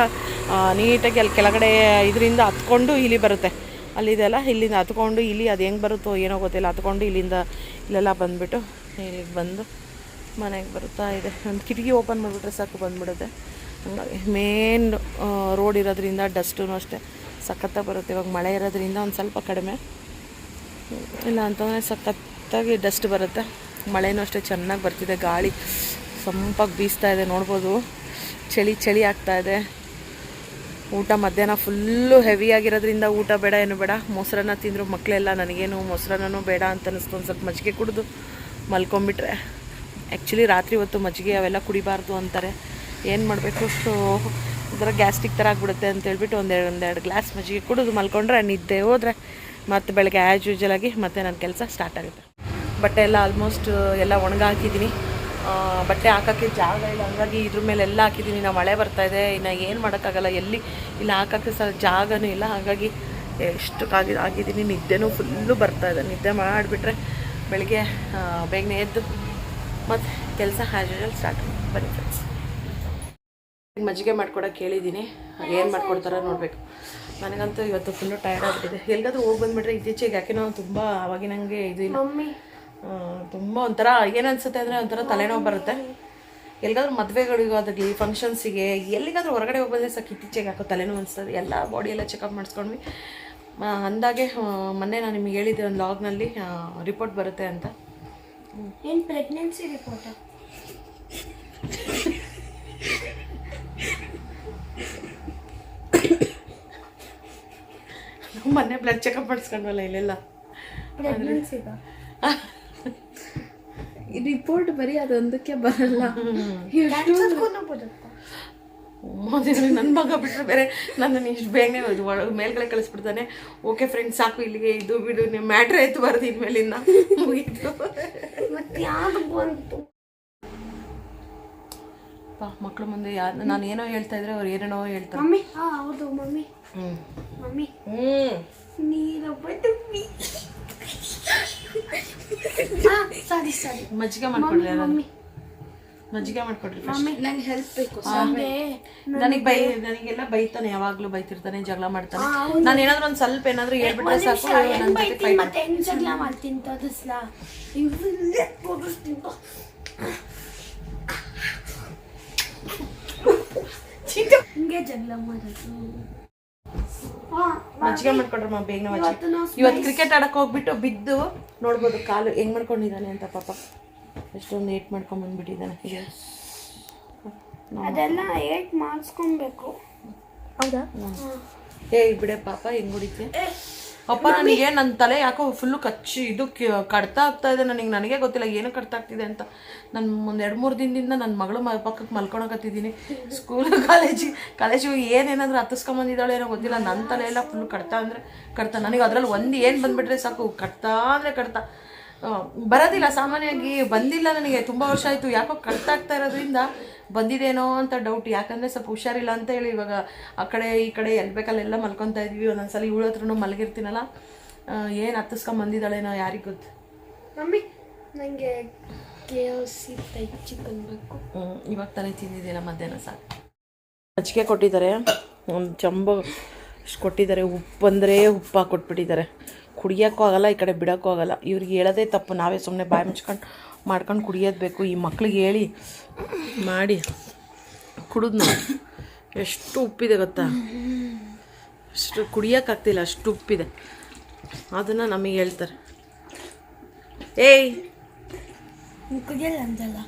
ನೀಟಾಗಿ ಅಲ್ಲಿ ಕೆಳಗಡೆ ಇದರಿಂದ ಹತ್ಕೊಂಡು ಇಲಿ ಬರುತ್ತೆ. ಅಲ್ಲಿದೆಲ್ಲ ಇಲ್ಲಿಂದ ಹತ್ಕೊಂಡು ಇಲಿ ಅದು ಹೆಂಗೆ ಬರುತ್ತೋ ಏನೋ ಗೊತ್ತಿಲ್ಲ. ಹತ್ಕೊಂಡು ಇಲ್ಲೆಲ್ಲ ಬಂದುಬಿಟ್ಟು ಇಲ್ಲಿಗೆ ಬಂದು ಮನೆಗೆ ಬರ್ತಾ ಇದೆ. ಒಂದು ಕಿಟಕಿ ಓಪನ್ ಮಾಡಿಬಿಟ್ರೆ ಸಾಕು ಬಂದುಬಿಡುತ್ತೆ. ಹಂಗಾಗಿ ಮೇನ್ ರೋಡ್ ಇರೋದ್ರಿಂದ ಡಸ್ಟೂ ಅಷ್ಟೇ ಸಖತ್ತಾಗಿ ಬರುತ್ತೆ. ಇವಾಗ ಮಳೆ ಇರೋದ್ರಿಂದ ಒಂದು ಸ್ವಲ್ಪ ಕಡಿಮೆ, ಇಲ್ಲ ಅಂತಂದರೆ ಸಖತ್ತಾಗಿ ಡಸ್ಟ್ ಬರುತ್ತೆ. ಮಳೆನೂ ಅಷ್ಟೇ ಚೆನ್ನಾಗಿ ಬರ್ತಿದೆ. ಗಾಳಿ ಸಂಪಾಗಿ ಬೀಸ್ತಾ ಇದೆ. ನೋಡ್ಬೋದು, ಚಳಿ ಆಗ್ತಾಯಿದೆ. ಊಟ ಮಧ್ಯಾಹ್ನ ಫುಲ್ಲು ಹೆವಿ ಆಗಿರೋದ್ರಿಂದ ಊಟ ಬೇಡ ಏನು ಬೇಡ, ಮೊಸರನ್ನ ತಿಂದರು ಮಕ್ಕಳೆಲ್ಲ. ನನಗೇನು ಮೊಸರನ್ನೂ ಬೇಡ ಅಂತ ಅನ್ನಿಸ್ತು. ಒಂದು ಸ್ವಲ್ಪ ಮಜ್ಜಿಗೆ ಕುಡಿದು ಮಲ್ಕೊಂಬಿಟ್ರೆ. ಆ್ಯಕ್ಚುಲಿ ರಾತ್ರಿ ಹೊತ್ತು ಮಜ್ಜಿಗೆ ಅವೆಲ್ಲ ಕುಡಿಬಾರ್ದು ಅಂತಾರೆ. ಏನು ಮಾಡಬೇಕು, ಒಂಥರ ಗ್ಯಾಸ್ಟ್ರಿಕ್ ಥರ ಆಗಿಬಿಡುತ್ತೆ ಅಂತೇಳ್ಬಿಟ್ಟು ಒಂದೆರಡು ಗ್ಲಾಸ್ ಮಜ್ಜಿಗೆ ಕುಡಿದು ಮಲ್ಕೊಂಡ್ರೆ ನಿದ್ದೆ ಹೋದರೆ ಮತ್ತು ಬೆಳಗ್ಗೆ ಆ್ಯಸ್ ಯೂಶುವಲ್ ಆಗಿ ಮತ್ತೆ ನನ್ನ ಕೆಲಸ ಸ್ಟಾರ್ಟ್ ಆಗುತ್ತೆ. ಬಟ್ಟೆ ಎಲ್ಲ ಆಲ್ಮೋಸ್ಟ್ ಎಲ್ಲ ಒಣಗಾಕಿದ್ದೀನಿ. ಬಟ್ಟೆ ಹಾಕೋಕ್ಕೆ ಜಾಗ ಇಲ್ಲ, ಹಂಗಾಗಿ ಇದ್ರ ಮೇಲೆ ಎಲ್ಲ ಹಾಕಿದ್ದೀನಿ. ನಾವು ಮಳೆ ಬರ್ತಾಯಿದೆ, ಇನ್ನು ಏನು ಮಾಡೋಕ್ಕಾಗಲ್ಲ, ಎಲ್ಲಿ ಇಲ್ಲ ಹಾಕೋಕ್ಕೆ ಜಾಗನೂ ಇಲ್ಲ. ಹಾಗಾಗಿ ಎಷ್ಟು ಆಗಿದ್ದೀನಿ. ನಿದ್ದೆನೂ ಫುಲ್ಲು ಬರ್ತಾಯಿದೆ. ನಿದ್ದೆ ಮಾಡಿಬಿಟ್ರೆ ಬೆಳಿಗ್ಗೆ ಬೇಗನೆ ಎದ್ದು ಮತ್ತು ಕೆಲಸ ಆ್ಯಸ್ ಯೂಶುವಲ್ ಸ್ಟಾರ್ಟ್. ಬನ್ನಿ ಫ್ರೆಂಡ್ಸ್, ಮಜ್ಜಿಗೆ ಮಾಡ್ಕೊಡೋಕೆ ಕೇಳಿದ್ದೀನಿ. ಏನು ಮಾಡ್ಕೊಡ್ತಾರೋ ನೋಡಬೇಕು. ನನಗಂತೂ ಇವತ್ತು ಫುಲ್ಲು ಟಯರ್ಡ್ ಆಗಿಬಿಟ್ಟಿದೆ. ಎಲ್ಲಿಗಾದ್ರೂ ಹೋಗಿ ಬಂದುಬಿಟ್ರೆ ಇತ್ತೀಚೆಗೆ ಯಾಕೆನೋ ತುಂಬ ಅವಾಗಿನಂಗೆ ಇದು ಇಲ್ಲ, ತುಂಬ ಒಂಥರ ಏನು ಅನಿಸುತ್ತೆ ಅಂದರೆ ಒಂಥರ ತಲೆನೋವು ಬರುತ್ತೆ. ಎಲ್ಲಿಗಾದ್ರೂ ಮದುವೆಗಳಿಗಾಗಲಿ ಫಂಕ್ಷನ್ಸಿಗೆ ಎಲ್ಲಿಗಾದ್ರೂ ಹೊರಗಡೆ ಹೋಗಿ ಬಂದರೆ ಸಾಕು ಇತ್ತೀಚೆಗೆ ಯಾಕೋ ತಲೆನೋವು ಅನಿಸ್ತದೆ. ಎಲ್ಲ ಬಾಡಿಯೆಲ್ಲ ಚೆಕಪ್ ಮಾಡಿಸ್ಕೊಂಡ್ವಿ. ಅಂದಾಗೆ ಮೊನ್ನೆ ನಾನು ನಿಮಗೆ ಹೇಳಿದ್ದೆ ಒಂದು ಲಾಗ್ನಲ್ಲಿ ರಿಪೋರ್ಟ್ ಬರುತ್ತೆ ಅಂತ. ಏನು ಪ್ರೆಗ್ನೆನ್ಸಿ ರಿಪೋರ್ಟ್? ಮೊನ್ನೆ ಬ್ಲಡ್ ಚೆಕಪ್ ಮಾಡಿಸ್ಕೊಂಡ್ವಲ್ಲ ಇಲ್ಲೆಲ್ಲ ಪ್ರೆಗ್ನೆನ್ಸಿಗ ರಿಪೋರ್ಟ್ ಬರೀ ಅದೊಂದಕ್ಕೆ ಬರಲ್ಲ. ನನ್ನ ಮಗ ಬಿಟ್ಟರೆ ಬೇರೆ ನನ್ನನ್ನು ಇಷ್ಟು ಬೇಗನೆ ಮೇಲ್ಗಡೆ ಕಳಿಸ್ಬಿಡ್ತಾನೆ. ಓಕೆ ಫ್ರೆಂಡ್ಸ್, ಸಾಕು ಇಲ್ಲಿಗೆ, ಇದು ಬಿಡು, ನಿಮ್ಮ ಮ್ಯಾಟ್ರ್ ಆಯ್ತು ಬರೋದು ಇನ್ಮೇಲಿಂದ ಮುಗೀತು. ಮತ್ತೆ ಯಾವುದು ಬಂತು ಮಕ್ಕಳು ಮುಂದೆ ಯಾರು ನಾನು ಏನೋ ಹೇಳ್ತಾ ಇದ್ರೆ ಅವ್ರು ಏನೇನೋ ಹೇಳ್ತಾರೆ. ಮಮ್ಮಿ ಹೌದು ಮಮ್ಮಿ. ಮಮ್ಮಿ ನೀನು ಬಡ್ಡಿ ಸಾರಿ ಸಾರಿ ಮಜ್ಜಿಗೆ ಮಾಡ್ಕೊಡ್ರಿ. ಮಮ್ಮಿ ಮಜ್ಜಿಗೆ ಮಾಡ್ಕೊಡ್ರಿ. ಮಮ್ಮಿ ನಂಗೆ ಹೆಲ್ಪ್ ಬೇಕು. ನನಗೆಲ್ಲ ಬೈತಾನೆ, ಯಾವಾಗಲೂ ಬೈತಿರ್ತಾನೆ, ಜಗಳ ಮಾಡ್ತಾನೆ. ನಾನು ಏನಾದ್ರು ಒಂದು ಸ್ವಲ್ಪ ಏನಾದ್ರು ಹೇಳ್ಬಿಟ್ರೆ ಸಾಕು ಮತ್ತೆ ಹೆಂಗ್ ಜಗಳ ಮಾಡ್ತೀನಿ ತೋರಿಸ್ಲಾ? ಹಿಂಗೆ ಜಗಳ ಮಾಡೋದು. ಮಜ್ಜಿಗೆ ಮಾಡ್ಕೊಡ್ರಮ್ಮ ಬೇಗನೆ. ಇವತ್ತು ಕ್ರಿಕೆಟ್ ಆಡಕ್ಕೆ ಹೋಗ್ಬಿಟ್ಟು ಬಿದ್ದು ನೋಡ್ಬೋದು ಕಾಲು ಹೆಂಗ್ ಮಾಡ್ಕೊಂಡಿದ್ದಾನೆ ಅಂತ. ಪಾಪ ಎಷ್ಟೊಂದು ಏಟ್ ಮಾಡ್ಕೊಂಡ್ ಬಂದ್ಬಿಟ್ಟಿದ್ದಾನೆ. ಅದೆಲ್ಲ ಏಟ್ ಮಾಡಿಸ್ಕೊಬೇಕು. ಹೌದಾ? ಬಿಡೆ ಪಾಪ ಹೆಂಗ್ ಹೊಡಿತೆ ಅಪ್ಪ. ನನಗೆ ನನ್ನ ತಲೆ ಯಾಕೋ ಫುಲ್ಲು ಕಚ್ಚಿ ಇದು ಕಡ್ತಾ ಆಗ್ತಾ ಇದೆ. ನನಗೆ ಗೊತ್ತಿಲ್ಲ ಏನು ಕಡ್ತಾ ಆಗ್ತಿದೆ ಅಂತ. ನಾನು ಒಂದು 2-3 ದಿನದಿಂದ ನನ್ನ ಮಗಳು ಪಕ್ಕಕ್ಕೆ ಮಲ್ಕೊಳಕತ್ತಿದ್ದೀನಿ. ಕಾಲೇಜಿಗೆ ಏನೇನಾದ್ರೂ ಹತ್ತಿಸ್ಕೊಂಬಂದಿದ್ದಾಳೆ ಏನೋ ಗೊತ್ತಿಲ್ಲ. ನನ್ನ ತಲೆ ಎಲ್ಲ ಫುಲ್ ಕಡ್ತಾ ಅಂದರೆ ಕಡ್ತಾ. ನನಗೆ ಅದರಲ್ಲಿ ಒಂದು ಏನು ಬಂದುಬಿಟ್ರೆ ಸಾಕು, ಕಡ್ತಾ ಅಂದರೆ ಕಡ್ತಾ. ಬರೋದಿಲ್ಲ, ಸಾಮಾನ್ಯವಾಗಿ ಬಂದಿಲ್ಲ ನನಗೆ. ತುಂಬ ವರ್ಷ ಆಯಿತು. ಯಾಕೋ ಕಡ್ತಾ ಆಗ್ತಾ ಇರೋದ್ರಿಂದ ಬಂದಿದೇನೋ ಅಂತ ಡೌಟ್. ಯಾಕಂದರೆ ಸ್ವಲ್ಪ ಹುಷಾರಿಲ್ಲ ಅಂತ ಹೇಳಿ ಇವಾಗ ಆ ಕಡೆ ಈ ಕಡೆ ಎಲ್ಲಿ ಬೇಕಲ್ಲೆಲ್ಲ ಮಲ್ಕೊತಾ ಇದ್ವಿ. ಒಂದೊಂದ್ಸಲ ಇವಳ ಹತ್ರನೂ ಮಲಗಿರ್ತೀನಲ್ಲ, ಏನು ಹತ್ತಿಸ್ಕೊಂಬಂದಿದ್ದಾಳೇನೋ ಯಾರಿಗೆ ಗೊತ್ತು. ಮಮ್ಮಿ ನನಗೆ KFC ಚಿಕನ್ ಬೇಕು. ಇವಾಗ ತಾನೇ ತಿಂದಿದ್ದೀನ ಮಧ್ಯಾಹ್ನ ಸಾಕು. ಮಜ್ಜಿಗೆ ಕೊಟ್ಟಿದ್ದಾರೆ, ಒಂದು ಚಂಬು ಕೊಟ್ಟಿದ್ದಾರೆ. ಉಪ್ಪು ಅಂದರೆ ಉಪ್ಪು ಹಾಕ್ಕೊಟ್ಬಿಟ್ಟಿದ್ದಾರೆ. ಕುಡಿಯೋಕ್ಕೂ ಆಗಲ್ಲ, ಈ ಕಡೆ ಬಿಡೋಕ್ಕೂ ಆಗಲ್ಲ. ಇವ್ರಿಗೆ ಹೇಳೋದೇ ತಪ್ಪು. ನಾವೇ ಸುಮ್ಮನೆ ಬಾಯಿ ಮುಚ್ಕೊಂಡು ಮಾಡ್ಕೊಂಡು ಕುಡಿಯೋದು ಬೇಕು. ಈ ಮಕ್ಳಿಗೆ ಹೇಳಿ ಮಾಡಿ ಕುಡಿದ್ನು. ಎಷ್ಟು ಉಪ್ಪಿದೆ ಗೊತ್ತಾ? ಅಷ್ಟು ಕುಡಿಯೋಕ್ಕಾಗ್ತಿಲ್ಲ, ಅಷ್ಟು ಉಪ್ಪಿದೆ. ಅದನ್ನು ನಮಗೆ ಹೇಳ್ತಾರೆ, ಏಯ್ ಕುಡಿಯಲ್ಲ ಅಂತಲ್ಲ.